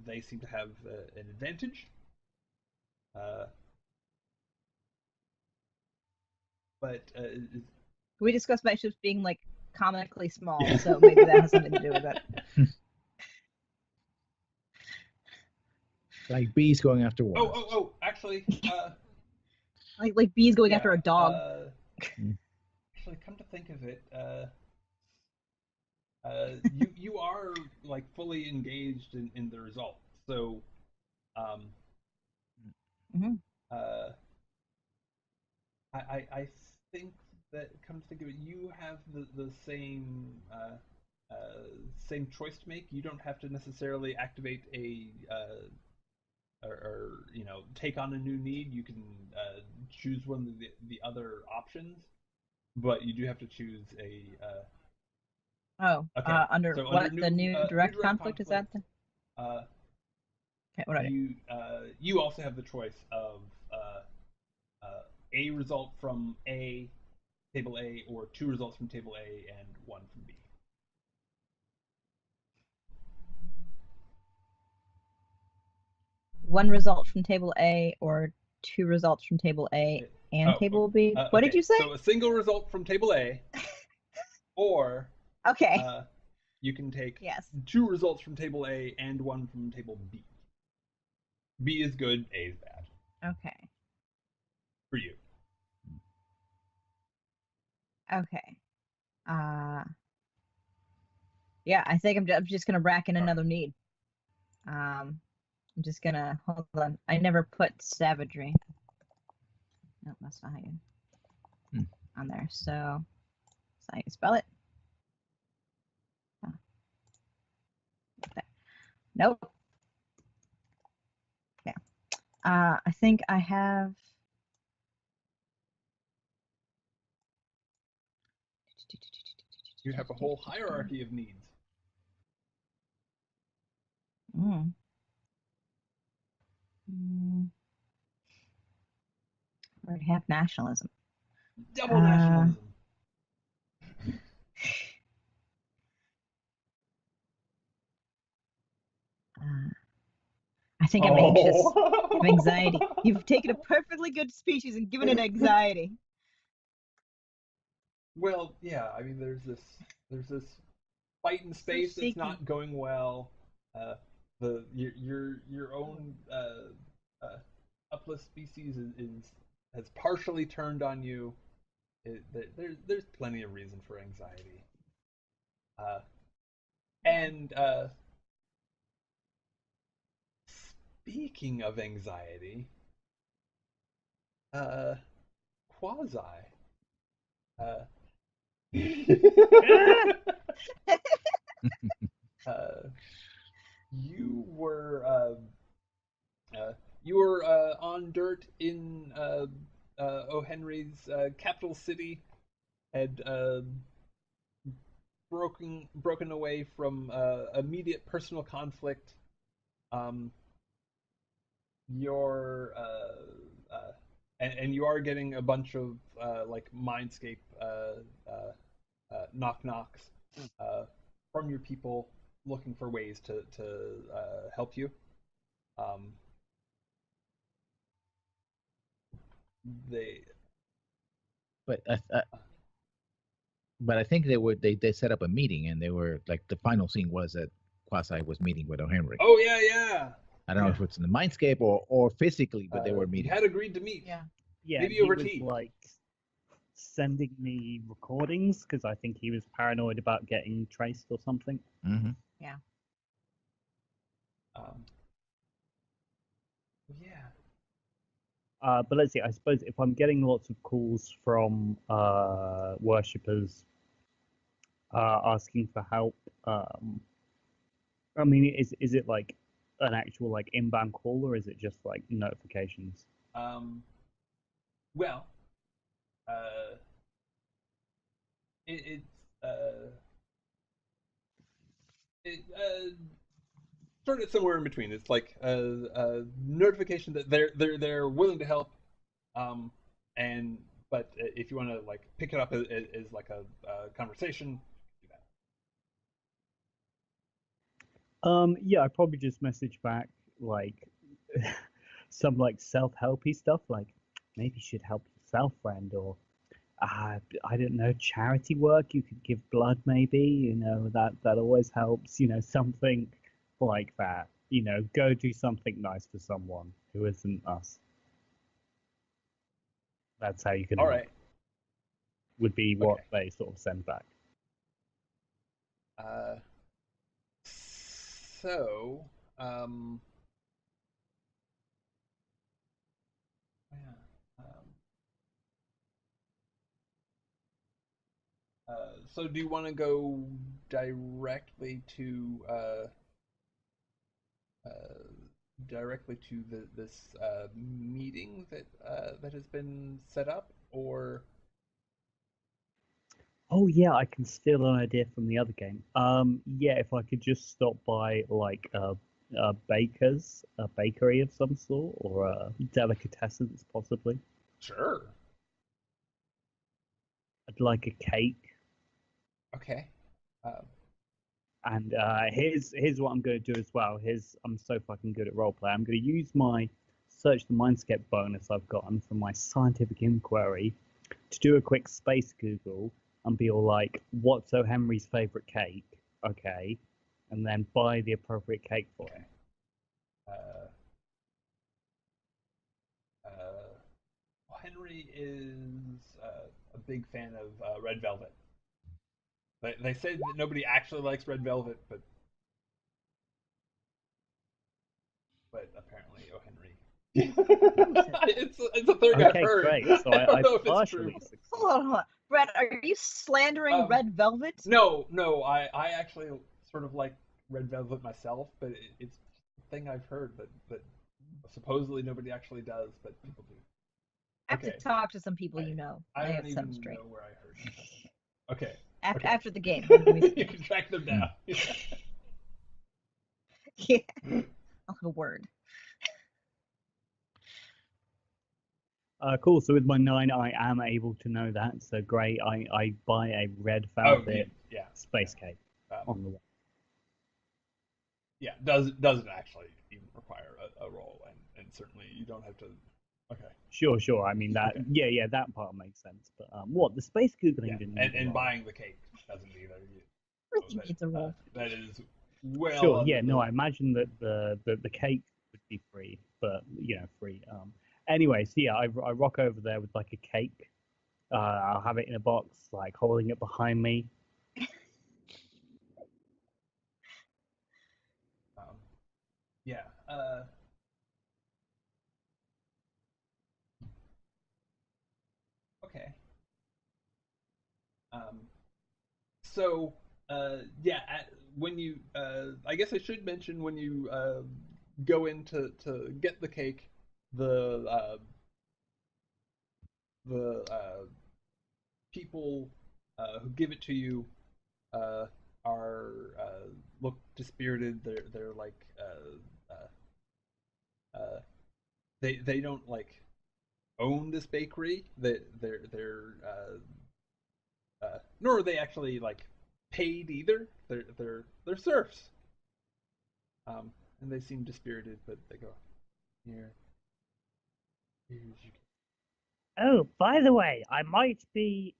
they seem to have an advantage. Uh, but We discussed my ships being like comically small, yeah. so maybe that has something to do with it. Like bees going after wasps. Actually, Like bees going yeah. after a dog. Mm. Actually, come to think of it, you are like fully engaged in the result. So, um, Hmm. uh, I think that come to think of it, you have the same choice to make. You don't have to necessarily activate a or take on a new need. You can choose one of the other options, but you do have to choose a Oh, okay. under So under what? The new new direct direct conflict? Is that conflict, the? uh, Okay, what are they? you also have the choice of a result from A table A, or two results from table A and one from B. One result from table A or two results from table A and Oh, table B. What did okay. you say? So a single result from table A, or Okay. uh, you can take Yes. two results from table A and one from table B. B is good, A is bad Okay. for you. Okay. Uh, yeah, I think I'm just gonna rack in All right. another need. I'm just gonna hold on. I never put savagery. No, that's not how you Hmm. on there. So that's how you spell it. Oh, there. Nope. Yeah. I think I have. You have a whole hierarchy of needs. Mm. Mm. I already have nationalism. Double Uh, nationalism. uh, I think I'm anxious. I have anxiety. Oh. You've taken a perfectly good species and given it anxiety. Well, yeah. I mean, there's this fight in So space that's shaky. not going well. Uh, your own uplift species has partially turned on you. There's plenty of reason for anxiety. Uh, Yeah. and Speaking of anxiety, quasi. Uh, uh, you were on dirt in O. Henry's capital city, had broken away from immediate personal conflict. Um, you're and you are getting a bunch of like Mindscape knock knocks from your people looking for ways to help you. Um, they But but I think they set up a meeting, and they were like, the final scene was that Quasi was meeting with O'Henry. Oh yeah. I don't know if it's in the Mindscape or physically, but they were You meeting. had agreed to meet. Yeah. Yeah, Maybe he over was tea. like sending me recordings because I think he was paranoid about getting traced or something. Mm-hmm. Yeah. Yeah. But let's see. I suppose if I'm getting lots of calls from worshippers asking for help, I mean, is it like an actual like inbound call, or is it just like notifications? Well, uh, it's sort of somewhere in between. It's like a notification that they're willing to help, and but if you want to like pick it up as like a conversation, do that. Yeah, I probably just message back like some like self-helpy stuff, like maybe you should help yourself, friend, or I don't know, charity work. You could give blood, maybe. You know that always helps. You know, something like that. You know, go do something nice for someone who isn't us. That's how you can All help. right. Would be what Okay. they sort of send back. So, yeah. So do you want to go directly to uh, this meeting that has been set up, or Oh yeah, I can steal an idea from the other game. Yeah, if I could just stop by like a bakery of some sort, or a delicatessens possibly. sure? I'd like a cake. Okay. Um, And here's what I'm going to do as well. I'm so fucking good at roleplay. I'm going to use my search the mindscape bonus I've gotten from my scientific inquiry to do a quick space Google and be all like, "What's O. Henry's favorite cake?" Okay, and then buy the appropriate cake for him. uh, Henry is a big fan of red velvet. They say that nobody actually likes red velvet, but apparently O. Henry. it's a thing I've Okay, heard. great. So I don't I know if it's partially true. succeeded. Hold on. Brett, are you slandering Red Velvet? No. I actually sort of like red velvet myself, but it's a thing I've heard that supposedly nobody actually does, but people do. I have to talk to some people you know. I don't get even some straight. know where I heard it. Okay. After the game, give me some You can track them down. Yeah. I'll have a word. Cool. So with my 9, I am able to know that. So great. I buy a red velvet space cake on the way. Yeah, doesn't actually even require a roll, and certainly you don't have to. Okay. Sure. I mean that. Okay. Yeah, that part makes sense. But what the space googling didn't. And buying the cake doesn't either. Everything needs a roll. That is well. Sure. Yeah. No, I imagine that the cake would be free, but free. Anyway, so yeah, I rock over there with like a cake. I'll have it in a box, like holding it behind me. Yeah. So yeah, when you I guess I should mention when you go in to get the cake, the people who give it to you are look dispirited. They're like they don't like own this bakery. They're nor are they actually like paid either. They're serfs. And they seem dispirited, but they go here. Here's your... Oh, by the way, I might be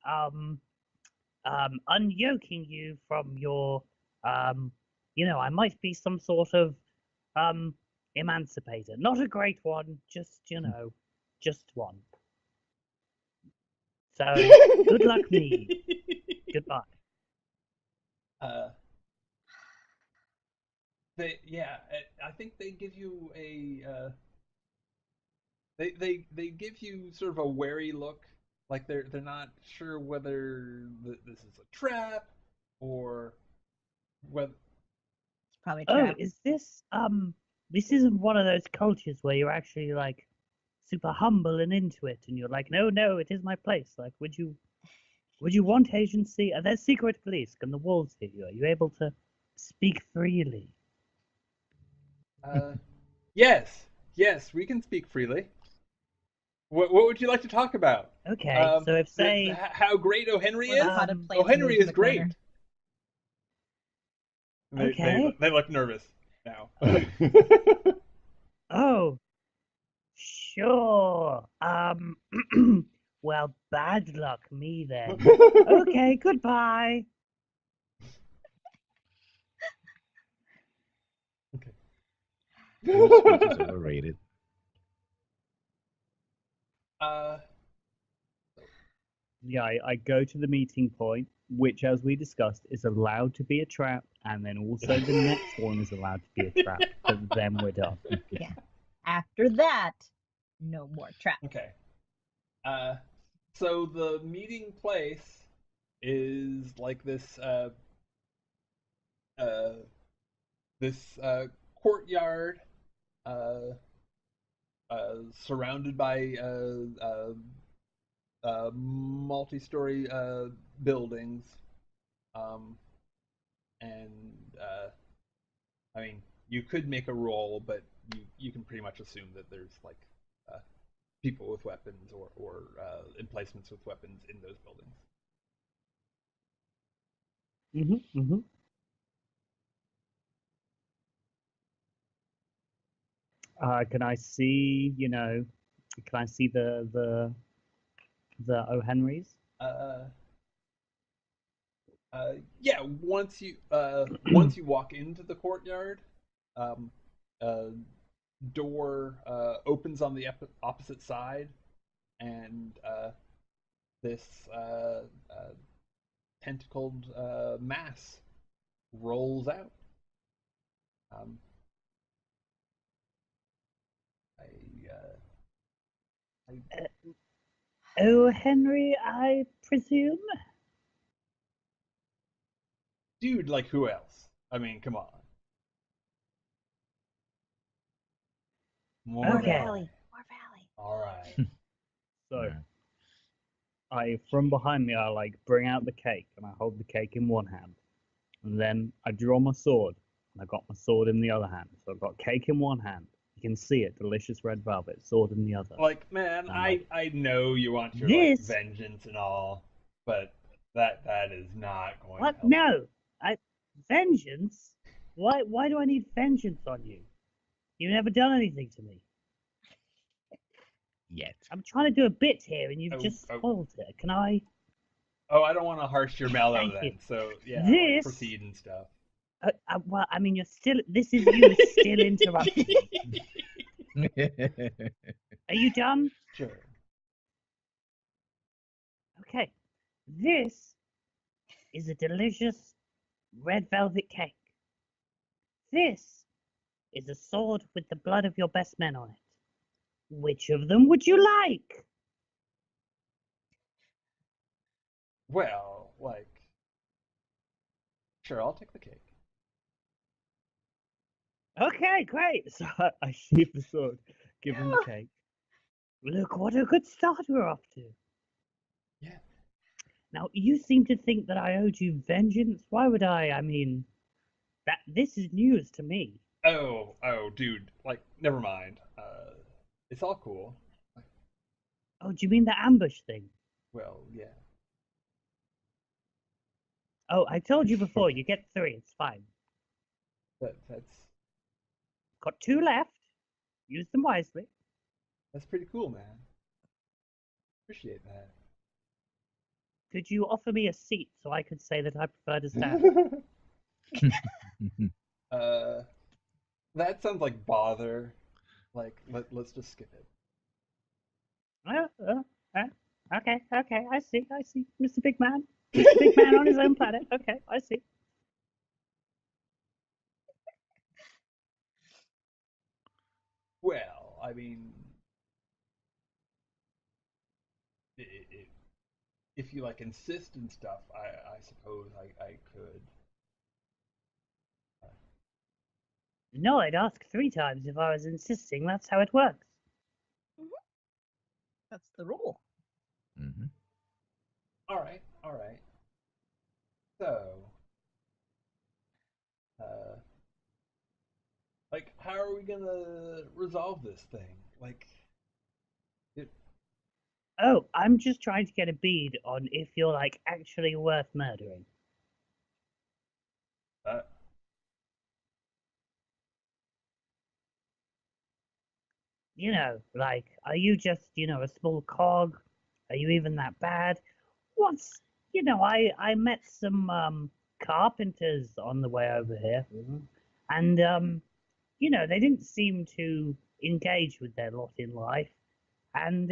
unyoking you from your I might be some sort of emancipator. Not a great one, just just one. So good luck me. Goodbye. I think they give you a they give you sort of a wary look, like they're not sure whether this is a trap or whether. It's probably Oh, trapped. is this isn't one of those cultures where you're actually like super humble and into it, and you're like, no, it is my place. Like, would you want agency? Are there secret police? Can the walls hear you? Are you able to speak freely? Yes, we can speak freely. What would you like to talk about? Okay, so if say how great O'Henry Or is. how to play O'Henry moves in is the great. corner. They look nervous now. Oh, sure. Well, bad luck me then. Okay, goodbye. Your speech is overrated. Yeah, I go to the meeting point, which, as we discussed, is allowed to be a trap, and then also the next one is allowed to be a trap. But then we're done. Yeah. After that, no more traps. Okay. So the meeting place is like this courtyard surrounded by multi-story buildings, and I mean, you could make a roll, but you can pretty much assume that there's like people with weapons or emplacements with weapons in those buildings. Can I see, can I see the O'Henrys? Yeah, once you walk into the courtyard, a door opens on the opposite side, and this tentacled mass rolls out. Oh, Henry, I presume? Dude, like who else? I mean, come on. More Okay. Valley. More Valley. All right. So, from behind me, I like bring out the cake and I hold the cake in one hand, and then I draw my sword and I got my sword in the other hand. So I've got cake in one hand. You can see it, delicious red velvet, sword in the other. Like, man, I'm I know you want your This- like vengeance and all, but that is not going What? to help. No. Vengeance? Why do I need vengeance on you? You've never done anything to me. Yet. I'm trying to do a bit here and you've just oh. spoiled it. Can I? Oh, I don't want to harsh your mellow Thank then. you. So yeah, This- like, proceed and stuff. Well, I mean, this is you still interrupting me. Are you done? Sure. Okay. This is a delicious red velvet cake. This is a sword with the blood of your best men on it. Which of them would you like? Well, like, sure, I'll take the cake. Okay, great. So I sheathe the sword, give him the cake. Look, what a good start we're off to. Yeah. Now, you seem to think that I owed you vengeance. Why would I? I mean, this is news to me. Oh, dude, like, never mind. It's all cool. Oh, do you mean the ambush thing? Well, yeah. Oh, I told you before, you get 3, it's fine. That's Got 2 left. Use them wisely. pretty cool, man. Appreciate that. Could you offer me a seat so I could say that I prefer to stand? That sounds like bother. Like, let's just skip it. Okay, I see. Mr. Big Man. Mr. Big Man on his own planet. Okay, I see. Well, I mean, if you like insist and stuff, I suppose I could. No, I'd ask 3 times if I was insisting. That's how it works. That's the rule. Hmm. All right, all right. So, uh, like, how are we gonna resolve this thing? Like, it, Oh, I'm just trying to get a bead on if you're like actually worth murdering. uh, You know, like, are you just, a small cog? Are you even that bad? Once, I met some carpenters on the way over here, and they didn't seem to engage with their lot in life, and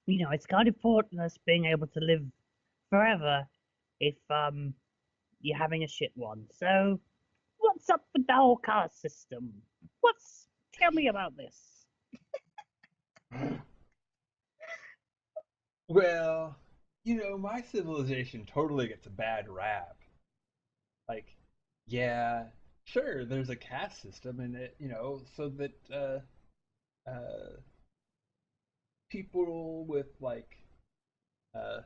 it's kind of important us being able to live forever if you're having a shit one. So, what's up with the whole caste system? Tell me about this. well, my civilization totally gets a bad rap. Like, yeah, sure, there's a caste system, and so that people with like uh,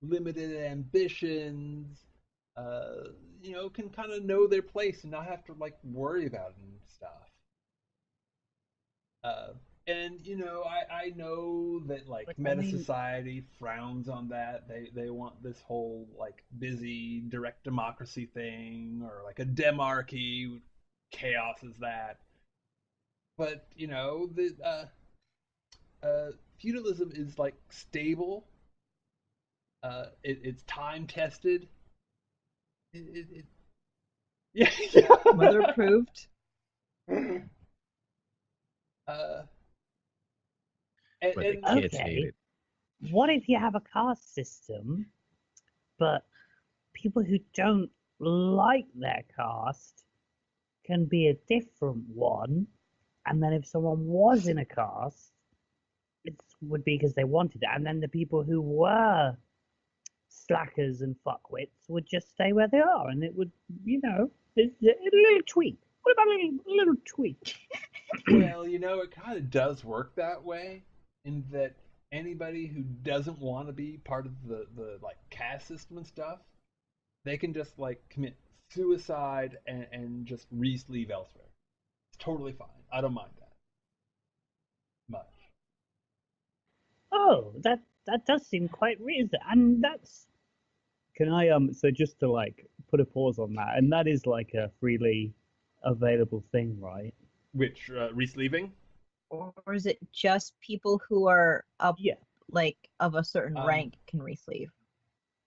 limited ambitions, can kind of know their place and not have to like worry about it and stuff. Uh, and I know that like But I meta mean, society frowns on that. They want this whole like busy direct democracy thing or like a demarchy. Chaos is that. But the feudalism is like stable. It's time tested. It yeah, yeah. Mother approved. uh, But the and kids okay. hate it. What if you have a caste system, but people who don't like their caste can be a different one, and then if someone was in a caste, it would be because they wanted it, and then the people who were slackers and fuckwits would just stay where they are, and it would, it's a little tweak. What about a little tweak? well, it kind of does work that way, in that anybody who doesn't want to be part of the like caste system and stuff, they can just like commit suicide and just re-sleeve elsewhere. It's totally fine. I don't mind that much. Oh, that does seem quite reasonable, and that's. Can I so just to like put a pause on that, and that is like a freely available thing, right? Which re-sleeving? Or is it just people who are up, Yeah. like, of a certain Um, rank can resleeve?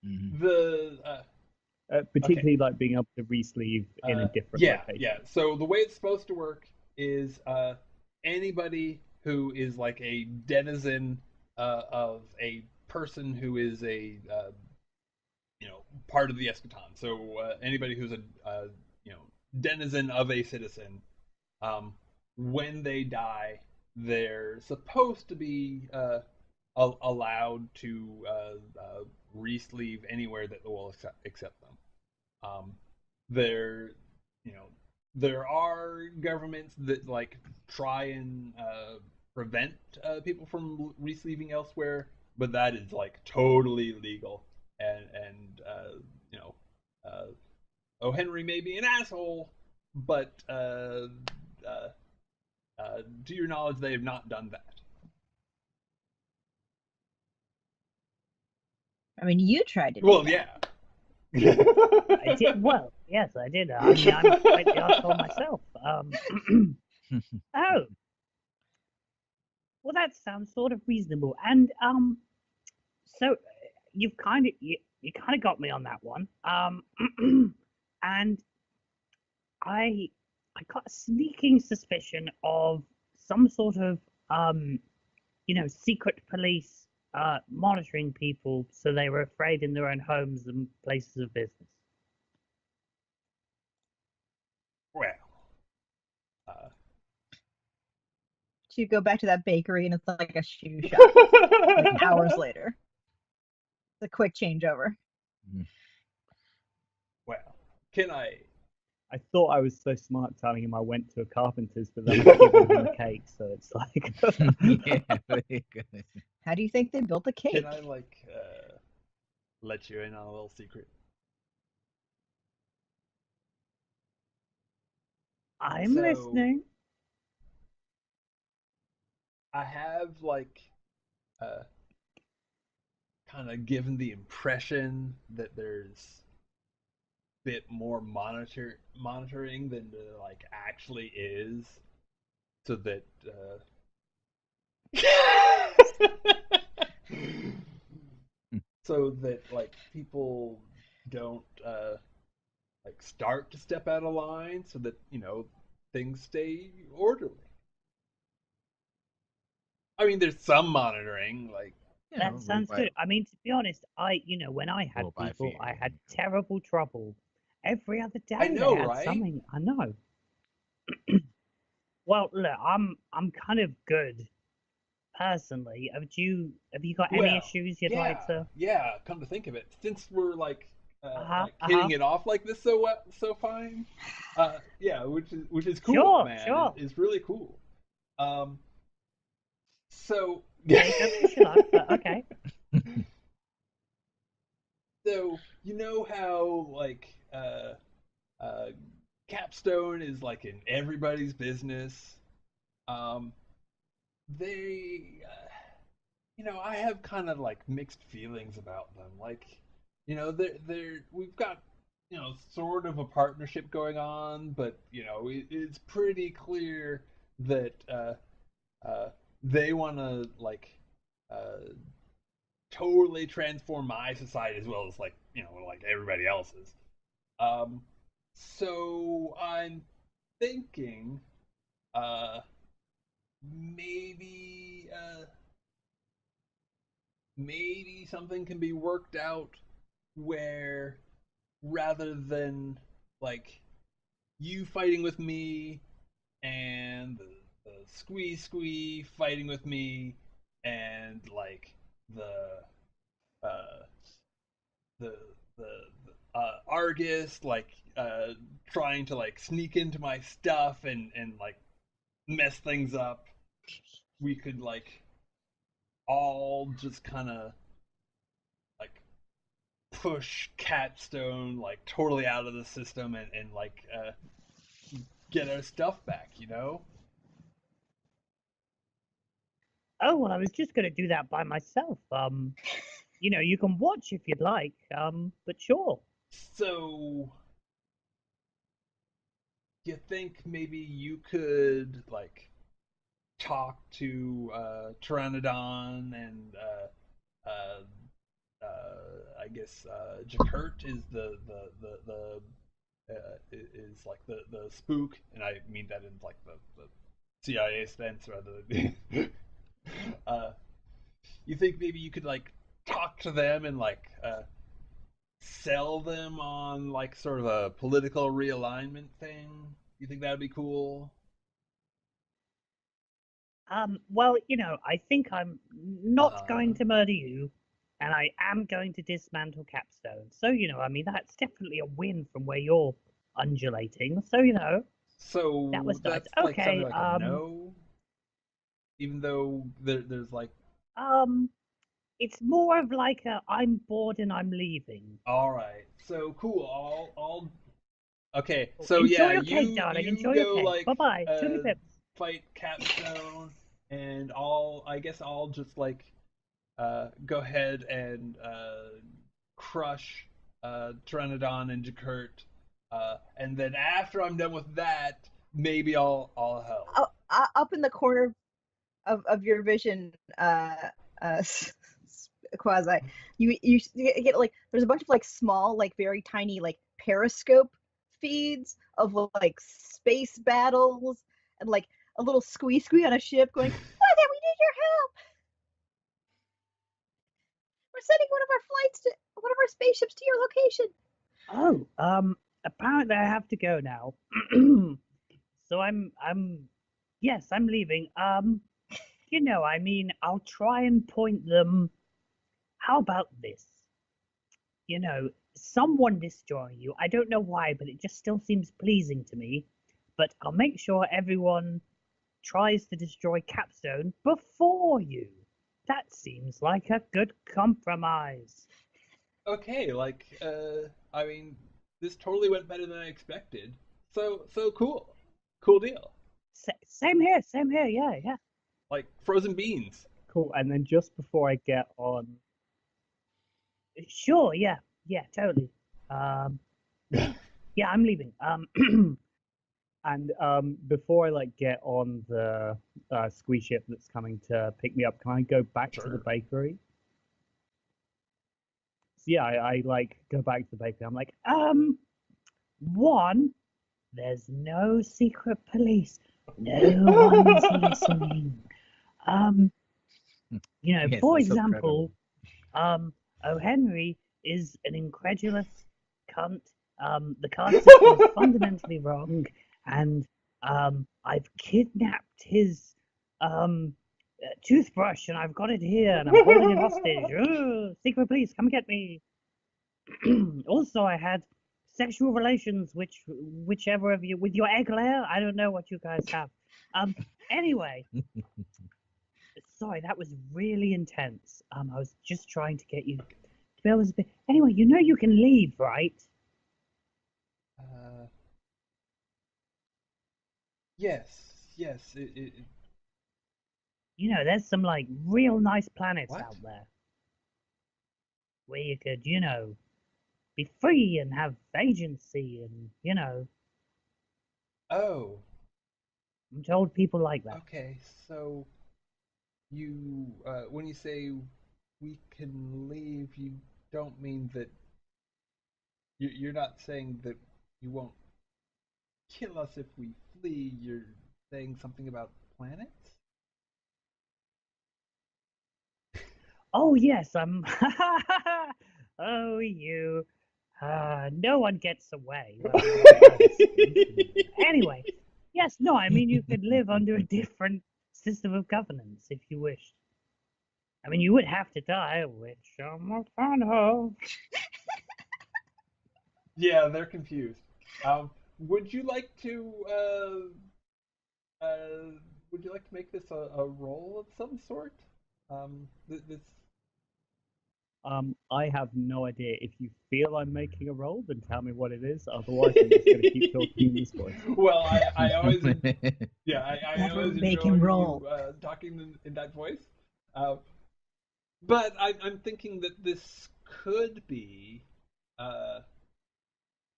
Hmm. The Particularly like being able to re-sleeve in a different yeah, location. yeah. So the way it's supposed to work is anybody who is like a denizen of a person who is a part of the Eschaton. So anybody who's a denizen of a citizen, um, when they die, they're supposed to be allowed to re-sleeve anywhere that will accept them. There, there are governments that like try and prevent people from re-sleeving elsewhere, but that is like totally legal. And O. Henry may be an asshole, but to your knowledge, they have not done that. I mean, you tried to do Well, that. yeah. I did. Well, yes, I did. I mean, I'm quite the asshole myself. Oh, well, that sounds sort of reasonable. And so you've kind of you kind of got me on that one. And I got a sneaking suspicion of some sort of secret police monitoring people so they were afraid in their own homes and places of business. Well, So you go back to that bakery and it's like a shoe shop. Like hours later, it's a quick changeover. well, can I? I thought I was so smart telling him I went to a carpenter's, but then I've given him a cake, so it's like. Yeah, very good. How do you think they built the cake? Can I like let you in on a little secret? I'm So- listening. I have like kind of given the impression that there's a bit more monitoring than there like actually is, so that so that like people don't like start to step out of line, so that things stay orderly. I mean, there's some monitoring, like That sounds good. I mean, to be honest, when I had Rule by people, fear, I had yeah. terrible trouble. Every other day I know, they had right? something. I know. Well, look, I'm kind of good personally. Have you got any well, issues you'd yeah, like to? yeah. Come to think of it, since we're like Uh-huh, hitting it off like this so fine, yeah, which is cool, Sure, man. sure. Is really cool. So Take up your shut, but okay. So you know how like Capstone is like in everybody's business. Um, they, I have kind of like mixed feelings about them. Like, they're we've got sort of a partnership going on, but it's pretty clear that they want to like uh, totally transform my society as well as like like everybody else's. Um, so I'm thinking, uh, maybe maybe something can be worked out where rather than like you fighting with me and the squee fighting with me and like the uh, the Argus like trying to like sneak into my stuff and like mess things up. We could like all just kind of like push Catstone like totally out of the system and like get our stuff back, Oh well, I was just gonna do that by myself. You can watch if you'd like. But sure. So you think maybe you could like talk to Pteranodon and I guess Jakurt is is like the spook, and I mean that in like the CIA sense rather than. uh, you think maybe you could like talk to them and like sell them on like sort of a political realignment thing? You think that'd be cool? Well, I think I'm not Uh-huh. going to murder you, and I am going to dismantle Capstone. So, I mean, that's definitely a win from where you're undulating. So, So that was nice. that's like Okay, something like a no, even though there's like. It's more of like a I'm bored and I'm leaving. All right, so cool. I'll. Okay, Oh, so enjoy yeah, your cake, you darling. you Enjoy your go cake. like Bye-bye. Toodly pips. fight Capstone, and I guess I'll just like go ahead and crush Pteranodon and Jakurt, and then after I'm done with that, maybe I'll help. Up in the corner of your vision, uh, Quasi, you get like there's a bunch of like small, like very tiny, like periscope feeds of like space battles and like a little squee on a ship going, "Quasi, we need your help. We're sending one of our spaceships to your location." Oh, apparently I have to go now. So yes, I'm leaving. I mean, I'll try and point them. How about this? Someone destroying you. I don't know why, but it just still seems pleasing to me. But I'll make sure everyone tries to destroy Capstone before you. That seems like a good compromise. Okay, like I mean, this totally went better than I expected. So cool, cool deal. Same here, same here. Yeah, yeah. Like frozen beans. Cool. And then just before I get on, Sure, yeah, yeah, totally. Um, yeah, I'm leaving. and before I like get on the squee ship that's coming to pick me up, can I go back to the Sure. bakery? So yeah, I like go back to the bakery. I'm like, one, there's no secret police. No one's listening. Um, Yes, for that's so example, credible. O. Henry is an incredulous cunt. The card system is fundamentally wrong, and I've kidnapped his toothbrush, and I've got it here, and I'm holding it hostage. Ugh, secret police, come get me. Also, I had sexual relations, whichever of you, with your egg layer. I don't know what you guys have. Anyway, sorry, that was really intense. I was just trying to get you to be able to. Anyway, you can leave, right? Uh, yes. There's some like real nice planets What? out there where you could, be free and have agency, and Oh, I'm told people like that. okay. So you, when you say we can leave, you don't mean that you're not saying that you won't kill us if we flee. You're saying something about planets? Oh yes, I'm. Oh you. No one gets away. Anyway, yes, no, I mean you could live under a different system of governance if you wished. I mean, you would have to die, which I'm a fan of. Yeah, they're confused. Would you like to would you like to make this a role of some sort? This. I have no idea. If you feel I'm making a roll, then tell me what it is. Otherwise, I'm just gonna keep talking in this voice. Well, I always yeah I Never always make enjoy him roll. you talking in that voice. Uh, but I'm thinking that this could be uh,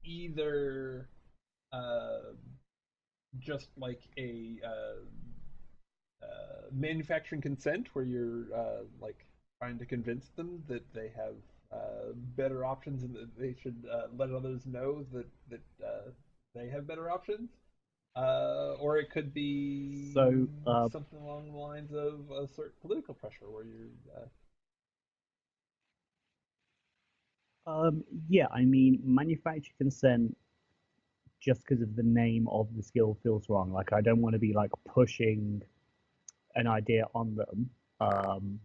either uh, just like a manufacturing consent where you're like trying to convince them that they have better options and that they should let others know that they have better options. Or it could be So, something along the lines of a certain political pressure where you're. yeah, I mean, manufacturer consent just because of the name of the skill feels wrong. Like, I don't want to be like pushing an idea on them. Um,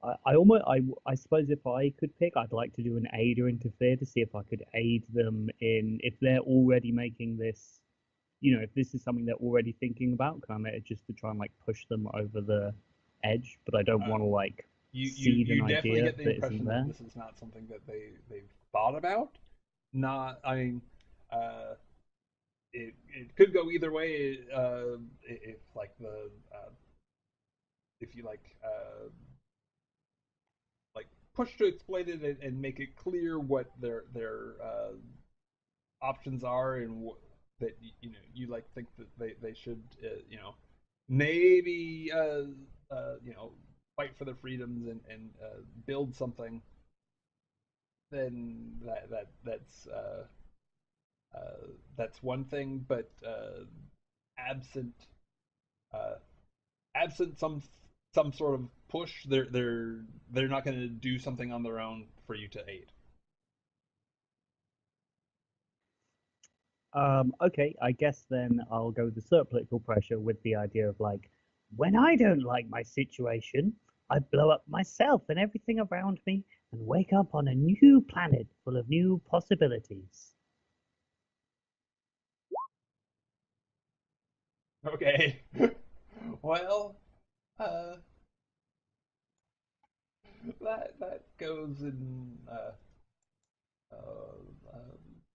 I suppose if I could pick, I'd like to do an aid or interfere to see if I could aid them in if they're already making this, if this is something they're already thinking about, can I make it just to try and like push them over the edge? But I don't want to like seed you an definitely idea get the that impression isn't that there. this is not something that they've thought about. Not, I mean, it could go either way. If like if you like push to explain it and make it clear what their options are and that you like think that they should maybe fight for their freedoms and build something, then that's one thing. But absent uh, absent some sort of push, they're not going to do something on their own for you to aid. Okay, I guess then I'll go with the exert political pressure with the idea of like, when I don't like my situation, I blow up myself and everything around me and wake up on a new planet full of new possibilities. Okay. Well, uh, that goes in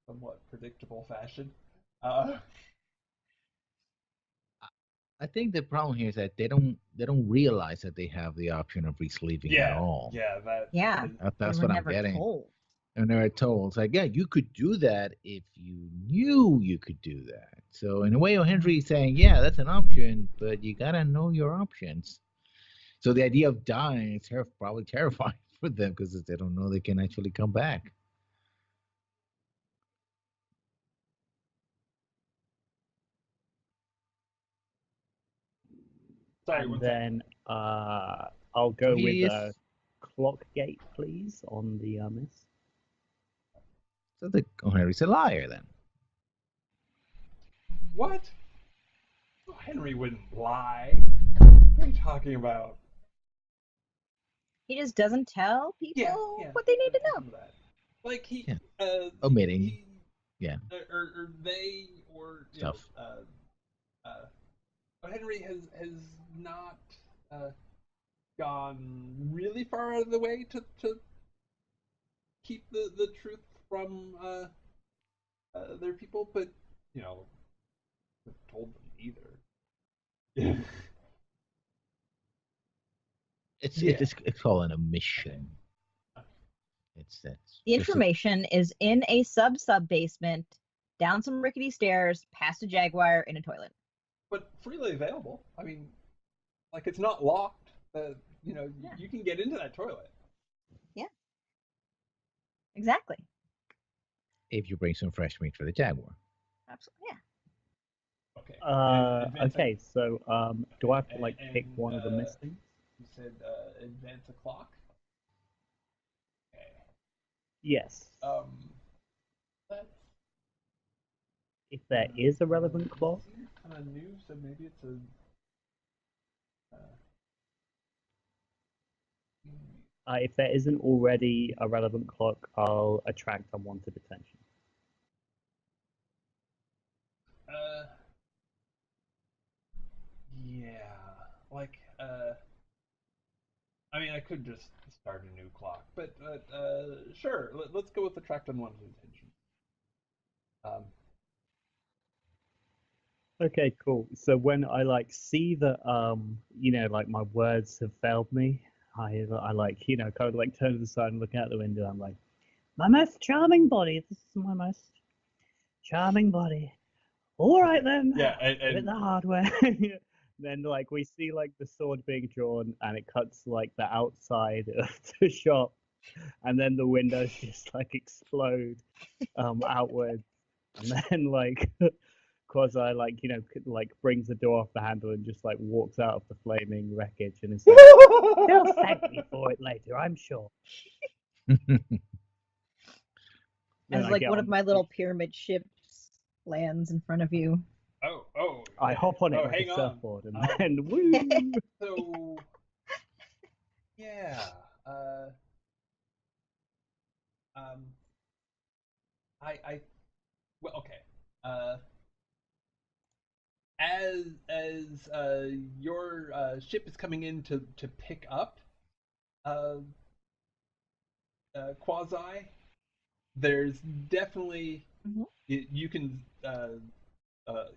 somewhat predictable fashion. Uh, I think the problem here is that they don't realize that they have the option of resleeving at yeah, all. yeah, Yeah. That's They were what I'm never getting. told. And they're told, it's like, yeah, you could do that if you knew you could do that. So in a way, O. Henry is saying, yeah, that's an option, but you gotta know your options. So the idea of dying is probably terrifying for them because they don't know they can actually come back. sorry, And one sec. then I'll go with He is clock gate, please, on the miss. so the O. Henry's a liar then. What? Oh, Henry wouldn't lie. What are you talking about? He just doesn't tell people Yeah. what they need to know. Some of that. Like he, Yeah. Omitting. he, Yeah. or they, or Stuff. Henry has not gone really far out of the way to keep the truth from their people, but have told them either. Yeah. It's called an omission. It's that's The just a- information is in a sub basement, down some rickety stairs, past a jaguar, in a toilet. But freely available. I mean, like it's not locked. Yeah. You can get into that toilet. Yeah. Exactly. if you bring some fresh meat for the jaguar. Absolutely. Yeah. Okay. Okay, so do I have to like pick And, one of the missing? You said advance a clock. Okay. Yes. That's If there is a relevant clock. seems kind of new, so maybe it's a. If there isn't already a relevant clock, I'll attract unwanted attention. Yeah, like I mean, I could just start a new clock, but sure. Let's go with attract unwanted attention. Okay, cool. So when I like see that like my words have failed me, I like kind of like turn to the side and look out the window. I'm like, my most charming body. This is my most charming body. All right then. Yeah, give it the hardware. Then like we see like the sword being drawn, and it cuts like the outside of the shop, and then the windows just like explode outwards, and then like. Quasi like brings the door off the handle and just like walks out of the flaming wreckage and is like, they'll thank me for it later, I'm sure. As like one of my little pyramid ships lands in front of you. Oh. I hop on it like hang a on. surfboard and then woo. So yeah, Yeah. Um, I well, okay. Uh, as your ship is coming in to pick up uh, Quasi, there's definitely Mhm. you can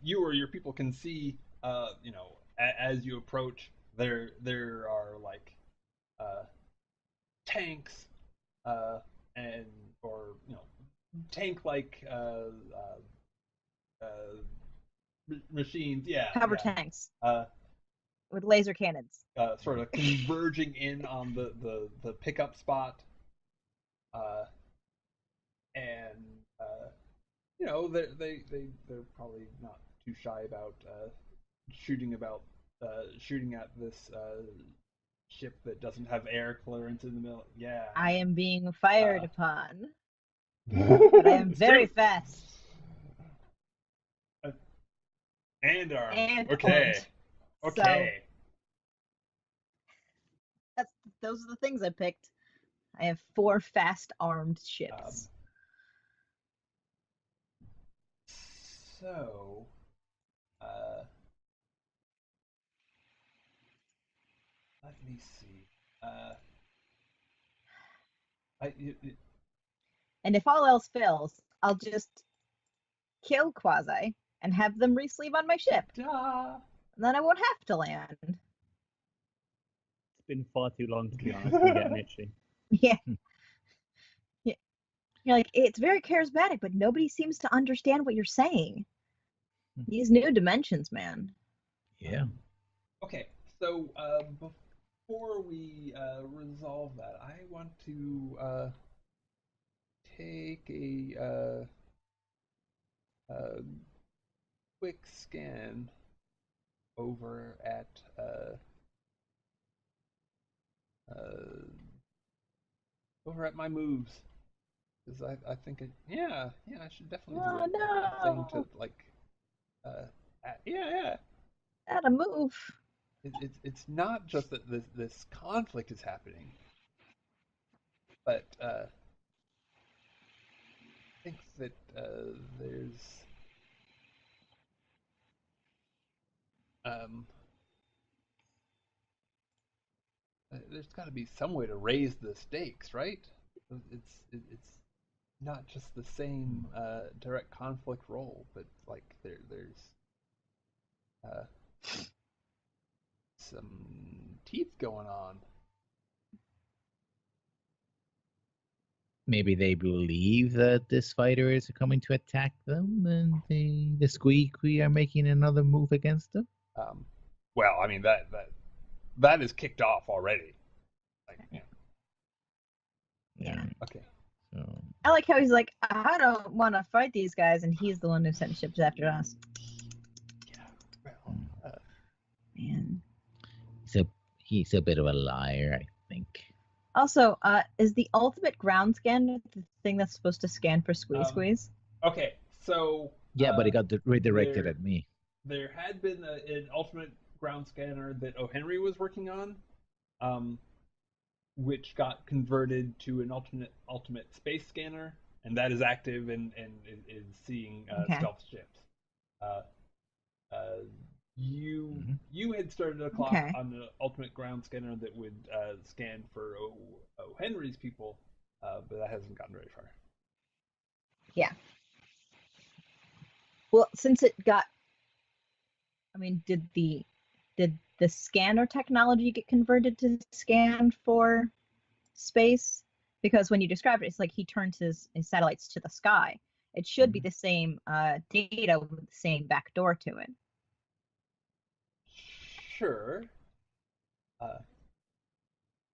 you or your people can see as you approach there are like uh, tanks and or tank like machines, yeah, Cover yeah, tanks uh, with laser cannons. sort of converging in on the pickup spot, uh, and they're probably not too shy about shooting at this ship that doesn't have air clearance in the middle. Yeah, I am being fired uh, upon, but I am it's very true. fast And armed. and Okay, armed. So okay. that's those are the things I picked. I have 4 fast armed Um, ships. so, uh, let me see. I, it, And if all else fails, I'll just kill Quasi and have them re-sleeve on my ship. duh. And then I won't have to land. It's been far too long, to be honest. I'm getting itchy. Yeah. Yeah. You're like, it's very charismatic, but nobody seems to understand what you're saying. These new dimensions, man. Yeah. Okay, so before we resolve that, I want to take a quick scan over at uh, my moves because I think yeah I should definitely do Oh a thing to no! like yeah. Gotta move. It's not just that this conflict is happening, but I think that um, there's got to be some way to raise the stakes, right? It's not just the same direct conflict role, but like there's uh, some teeth going on. Maybe they believe that this fighter is coming to attack them, and the Squeaky are making another move against them. Well, I mean that is kicked off already. Like, yeah. Yeah. Okay. So I like how he's like, I don't want to fight these guys, and he's the one who sent ships after us. Yeah. Well, Man. he's a bit of a liar, I think. Also, is the ultimate ground scan the thing that's supposed to scan for squeeze? okay. So Yeah, but he got redirected there- at me. there had been an ultimate ground scanner that O'Henry was working on, which got converted to an ultimate space scanner, and that is active and is seeing Okay. stealth ships. Uh, uh, you had started a clock Okay. on the ultimate ground scanner that would scan for O'Henry's people, but that hasn't gotten very far. Yeah. Well, since it got, I mean, did the scanner technology get converted to scan for space? Because when you describe it, it's like he turns his satellites to the sky. It should be the same data with the same backdoor to it. Sure. Uh,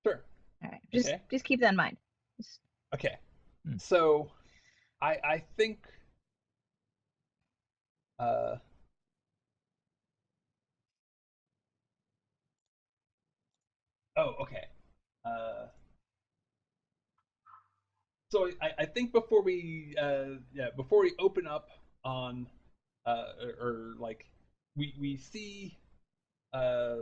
sure. All right, Okay. just keep that in mind. Okay. Hmm. So, I think. Uh, oh, okay. Uh, so I think before we open up on or like we see uh,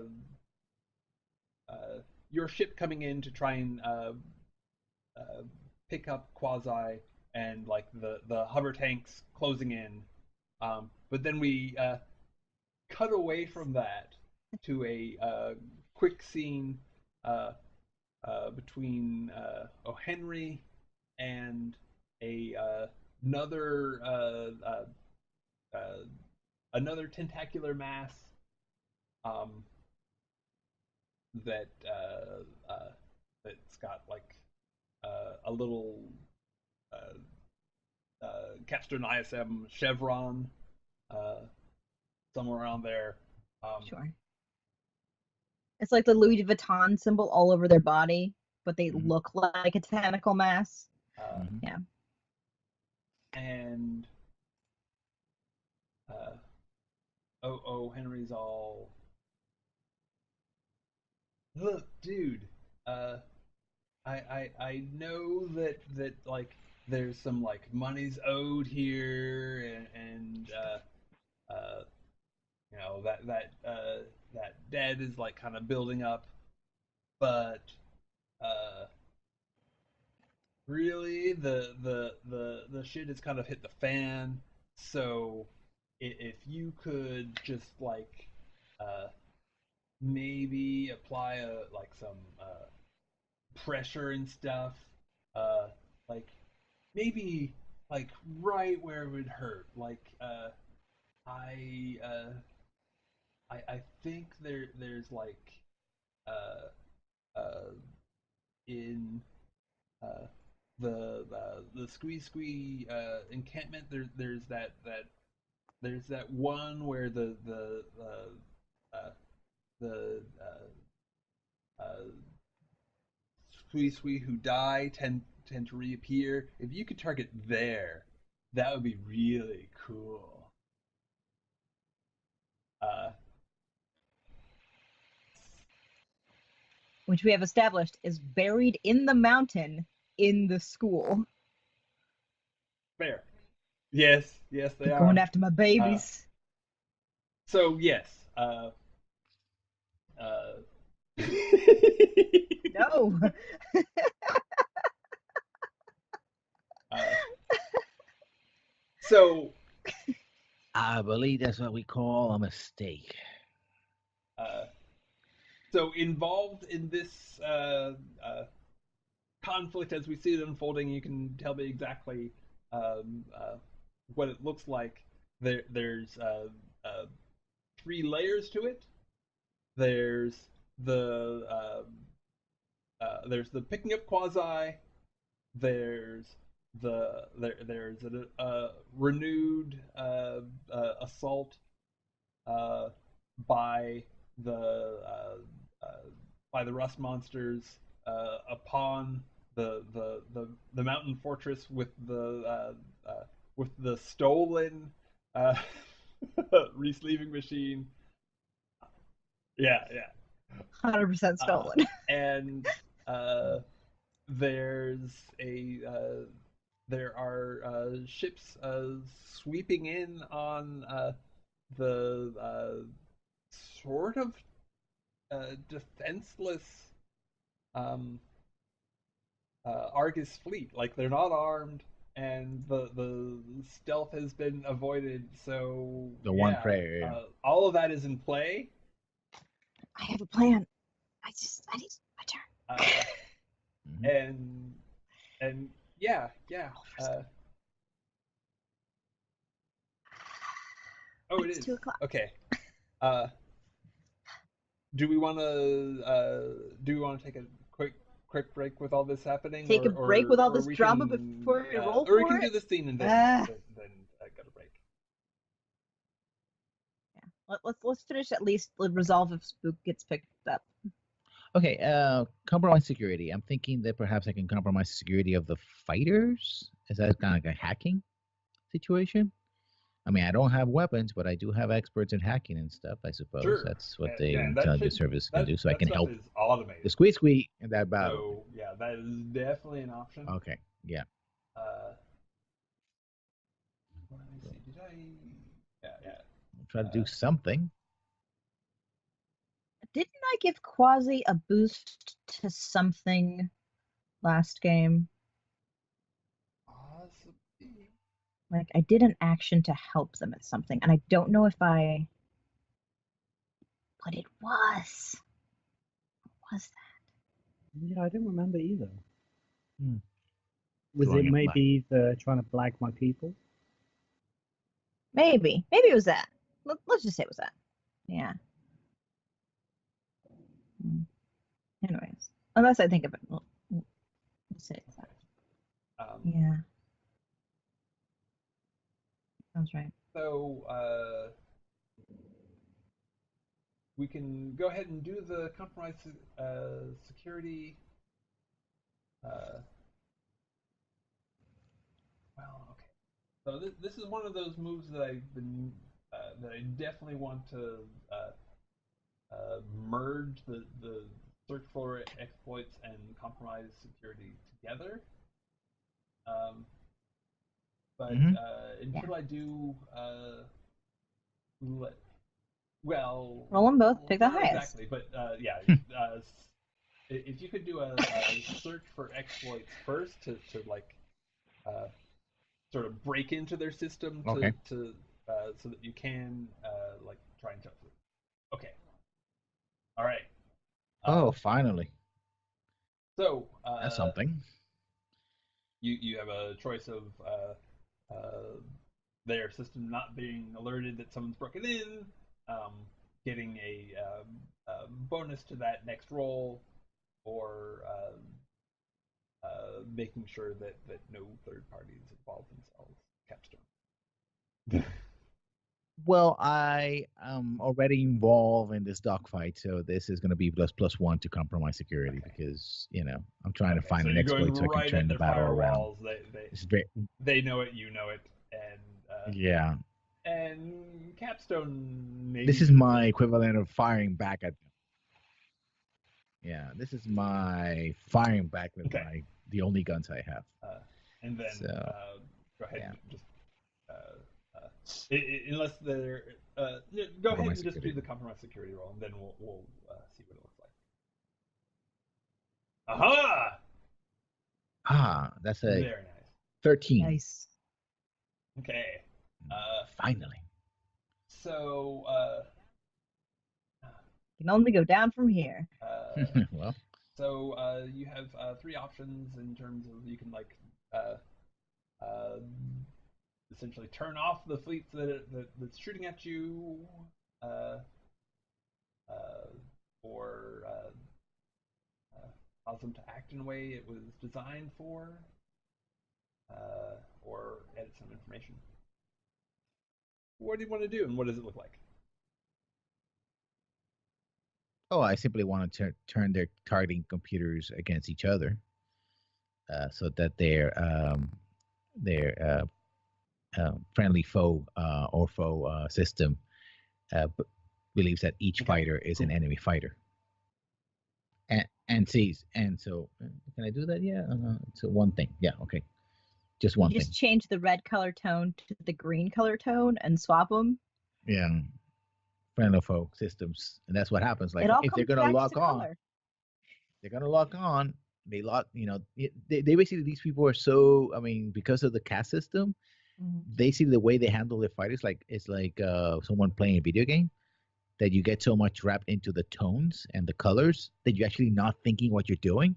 uh, your ship coming in to try and pick up Quasi and like the hover tanks closing in. But then we cut away from that to a quick scene uh, between O'Henry and a another another tentacular mass um, that that's got like a little capstone ISM chevron somewhere around there. Sure. It's like the Louis Vuitton symbol all over their body, but they look like a tentacle mass. Yeah. And Henry's all, look, dude. I know that like there's some like money's owed here, and you know that debt is like kind of building up, but really the shit has kind of hit the fan. So if you could just like maybe apply like some pressure and stuff, like maybe like right where it would hurt. Like I I think there's like in uh, the squee squee encampment. There's that one where the squee squee who die tend to reappear. If you could target there, that would be really cool. Which we have established is buried in the mountain in the school. Fair. Yes, they They're are. going after my babies. So yes. No. So I believe that's what we call a mistake. So involved in this conflict as we see it unfolding, you can tell me exactly what it looks like. There's 3 layers to it. There's there's the picking up Quasi. There's there's a renewed assault by the by the rust monsters upon the mountain fortress with the stolen resleeving machine. Yeah. 100% stolen. And there's there are ships sweeping in on the sort of defenseless Argus fleet. Like they're not armed, and the stealth has been avoided. So The one prayer. Yeah. all of that is in play. I have a plan. I need my turn. And yeah. Oh, it It's is 2:00. okay. Do we want to take a quick break with all this happening? Take a break with all this drama before we roll for or we can it? do this scene and then get a break. Yeah. Let's finish at least the resolve if Spook gets picked up. Okay, compromise security. I'm thinking that perhaps I can compromise the security of the fighters. Is that kind of like a hacking situation? I mean, I don't have weapons, but I do have experts in hacking and stuff, I suppose. Sure. That's what the Yeah, intelligence service can do, so I can help is automated. the squee in that battle. So yeah, that is definitely an option. Okay, yeah. Let me see. Did I? Yeah. I'll try to do something. Didn't I give Quasi a boost to something last game? Possibly. Like, I did an action to help them at something, and I don't know if I... What it was. What was that? Yeah, I don't remember either. Hmm. Was Drawing it a blank. maybe the trying to blag my people? Maybe. Maybe it was that. Let's just say it was that. Yeah. Anyways. Unless I think of it. We'll say it's that. Yeah. Sounds right. So we can go ahead and do the compromise security. Well, okay. So this is one of those moves that I've been that I definitely want to merge the search for exploits and compromise security together. But until I do, well, roll them both. Pick the not highest. exactly, but yeah. If you could do a search for exploits first to like sort of break into their system Okay. to so that you can like try and jump through. Okay. All right. Oh, finally. So That's something. you have a choice of their system not being alerted that someone's broken in, getting a bonus to that next roll, or making sure that no third parties involve themselves. Capstone. Well, I am already involved in this dogfight, so this is going to be +1 to compromise security because I'm trying to find so an you're going exploit so I can right turn at the their battle around. firewalls. It's very, They know it, you know it, and yeah. And Capstone maybe. This is my equivalent of firing back at them. Yeah, this is my firing back with the only guns I have. And then go ahead and just unless they're go ahead and just do the compromise security roll, and then we'll see what it looks like. Aha! That's a very nice. 13. Nice. Okay. Finally. So can only go down from here. Well. So you have 3 options in terms of you can like essentially turn off the fleets that's shooting at you, or cause them to act in a way it was designed for, or edit some information. What do you want to do, and what does it look like? Oh, I simply want to turn their targeting computers against each other, so that their friendly foe or foe system believes that each fighter is an enemy fighter, and sees. And so, can I do that? Yeah, it's one thing. Yeah, okay, just one thing. Just change the red color tone to the green color tone and swap them. Yeah. Friendly foe systems, and that's what happens. Like if they're gonna lock on, they're gonna lock on. They lock, they basically, these people are so, I mean, because of the caste system, they see the way they handle their fighters like it's like someone playing a video game, that you get so much wrapped into the tones and the colors that you're actually not thinking what you're doing.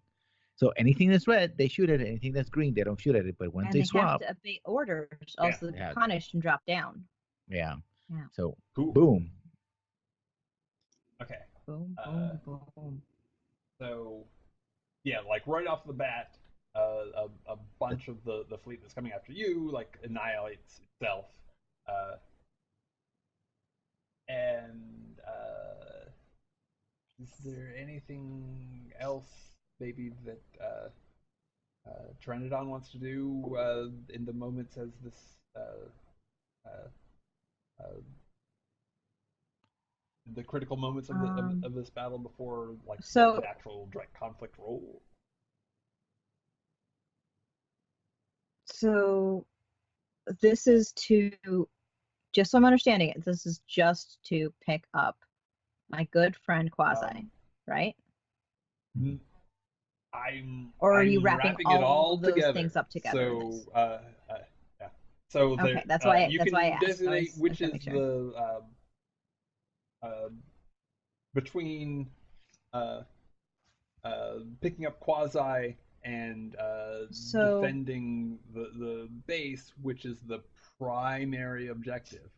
So anything that's red, they shoot at it. Anything that's green, they don't shoot at it. But once they swap, have to obey orders, also punished and drop down. Yeah. So cool. Boom. Okay. Boom, boom, boom. So, yeah, like right off the bat, a bunch of the fleet that's coming after you like annihilates itself, and is there anything else maybe that Trendodon wants to do in the moments as this the critical moments of this battle before like the actual direct conflict roll? So this is to, just so I'm understanding it, this is just to pick up My good friend Quasi, right? Or are you I'm wrapping it all all those together. things up together? So, yeah. So Okay, that's why you that's why I can asked. designate I was which gonna is make sure. the between picking up Quasi and So, defending the base, which is the primary objective.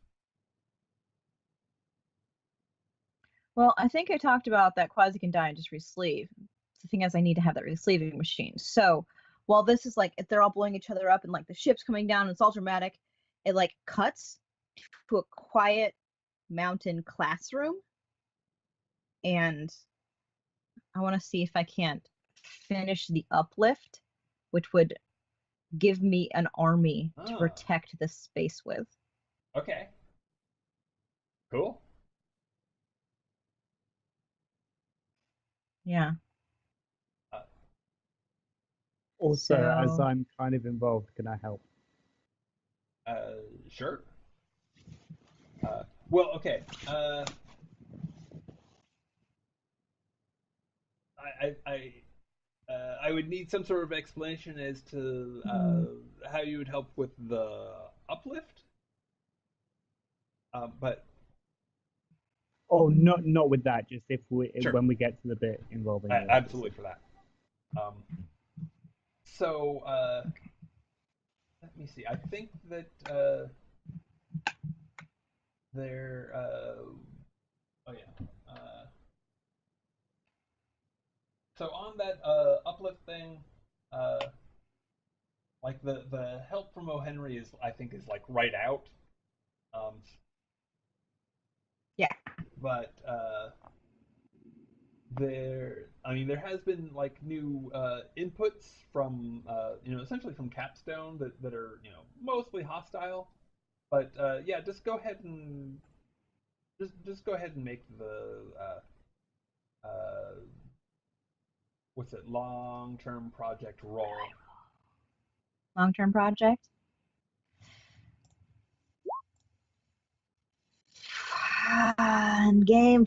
well, I think I talked about that Quasi can die and just resleeve. The thing is, I need to have that resleeving machine. So, while this is like, if they're all blowing each other up and like the ship's coming down and it's all dramatic, it like cuts to a quiet mountain classroom, and I want to see if I can't finish the uplift, which would give me an army to Ah, protect this space with. okay. Cool. Yeah. Also, as So- I'm kind of involved, can I help? Sure. Well, okay. I would need some sort of explanation as to how you would help with the uplift. But Oh, not with that. Just if Sure. when we get to the bit involving the absolutely for that. So let me see. I think that there. Oh yeah. So on that uplift thing, like the help from O. Henry is, I think, is like right out. Yeah. But there has been like new inputs from essentially from Capstone that are mostly hostile. But yeah, just go ahead and make the what's it, long-term project roll. Long-term project.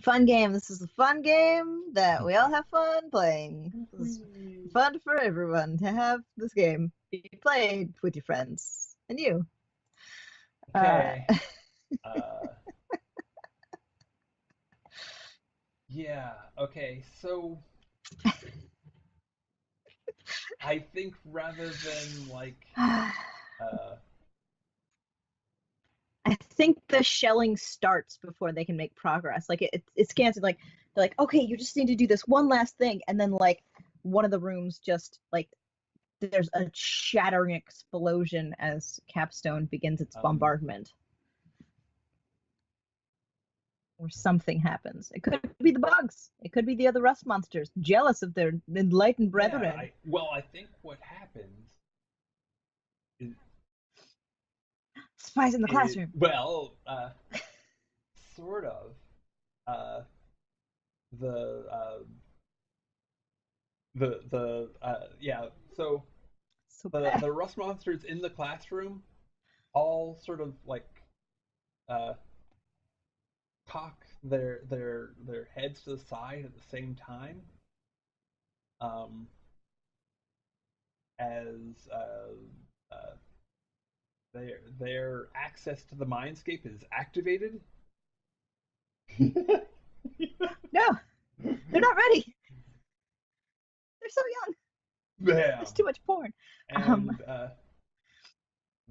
Fun game. This is a fun game that we all have fun playing. This is fun for everyone to have this game be played with your friends and you. Okay. Yeah. Okay. So I think rather than like I think the shelling starts before they can make progress. Like it scans it like they're like, okay, you just need to do this one last thing, and then like one of the rooms just like there's a shattering explosion as Capstone begins its bombardment. Or something happens. It could be the bugs. It could be the other rust monsters, jealous of their enlightened brethren. Yeah, I think what happens is spies in the classroom. Well, sort of. Yeah. So the rust monsters in the classroom all sort of like cock their heads to the side at the same time, as their access to the mindscape is activated. No, they're not ready. They're so young. Yeah. There's too much porn. And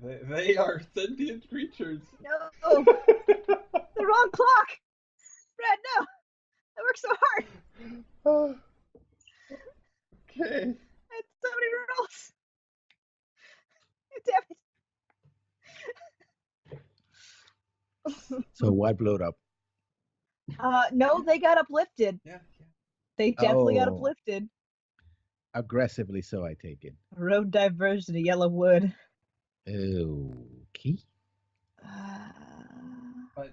they are sentient creatures. No, the wrong clock. Brad, no, I worked so hard. Okay. I had so many rolls. Damn it. So what blew up? No, they got uplifted. Yeah. They definitely got Oh. uplifted. Aggressively, so I take it. Road diversion to Yellow Wood. Okay. But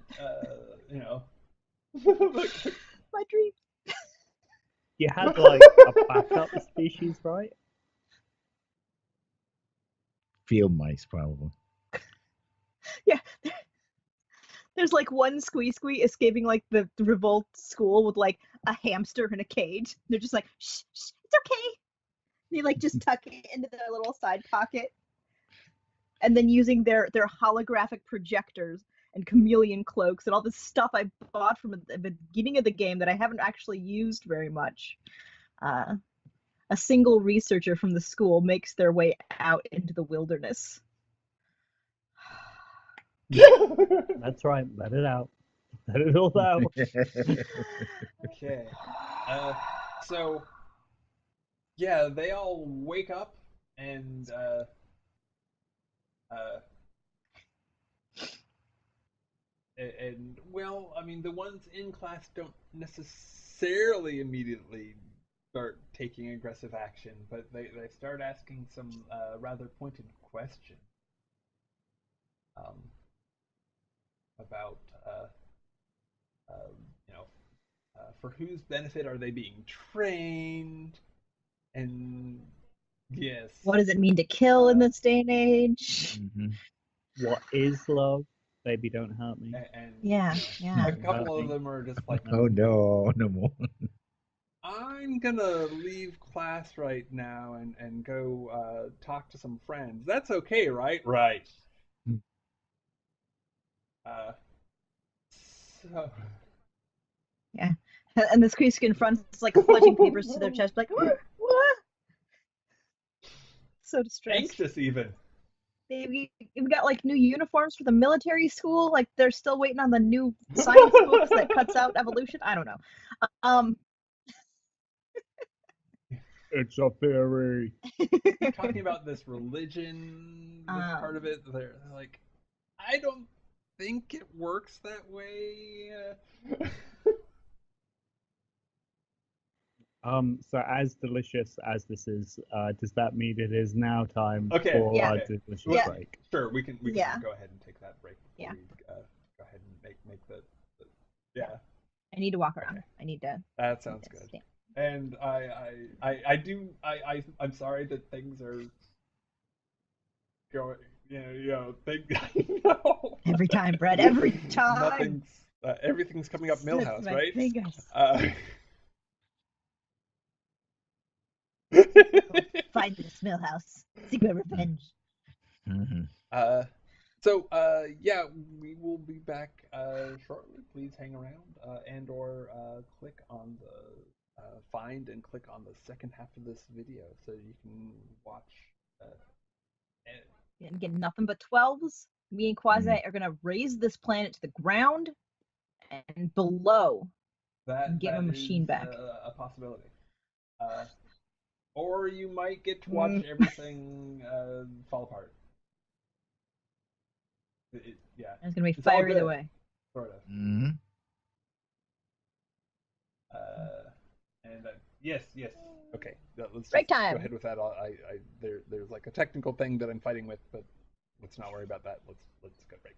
My dream. You had like a backup species, right? Field mice, probably. Yeah, There's like one squee escaping like the revolt school with like a hamster in a cage. They're just like, shh, shh, it's okay. They like just tuck it into their little side pocket. And then using their holographic projectors and chameleon cloaks and all this stuff I bought from the beginning of the game that I haven't actually used very much. A single researcher from the school makes their way out into the wilderness. That's right. Let it out. Let it all out. Okay. So, yeah, they all wake up and well, I mean, the ones in class don't necessarily immediately start taking aggressive action, but they start asking some rather pointed questions about you know, for whose benefit are they being trained, and yes, What does it mean to kill in this day and age? What is love? Baby, don't hurt me. and Yeah, you know, yeah. a couple of them are just like, Oh no, no more. I'm gonna leave class right now and go talk to some friends. That's okay, right? Right. So Yeah. And the squeak in front is like clutching papers to their chest, like, what? So distressed. anxious even. We've got like new uniforms for the military school. Like they're still waiting on the new science books that cuts out evolution. I don't know. It's a theory. Talking about this religion, this part of it, they're like, I don't think it works that way. So as delicious as this is, does that mean it is now time Okay, for yeah. our okay. delicious Yeah. break? Sure, we can Yeah. go ahead and take that break before Yeah. we go ahead and make the yeah. I need to walk around. Okay. I need to. That sounds good. stand. And I'm sorry that things are going, things. No. Every time, Brett. Every time. Everything's coming up Slips Millhouse, my right? fingers. Find this Millhouse. Secret revenge. Yeah, we will be back shortly. Please hang around and/or click on the find and click on the second half of this video so you can watch. And get nothing but 12s. Me and Quasi are gonna raise this planet to the ground and below and give a machine is back. A possibility. Or you might get to watch everything fall apart. Yeah. It's gonna be It's all fire either good. way. Sort of. Yes. Okay, let's Break just time. go ahead with that. There's like a technical thing that I'm fighting with, but let's not worry about that. Let's go break.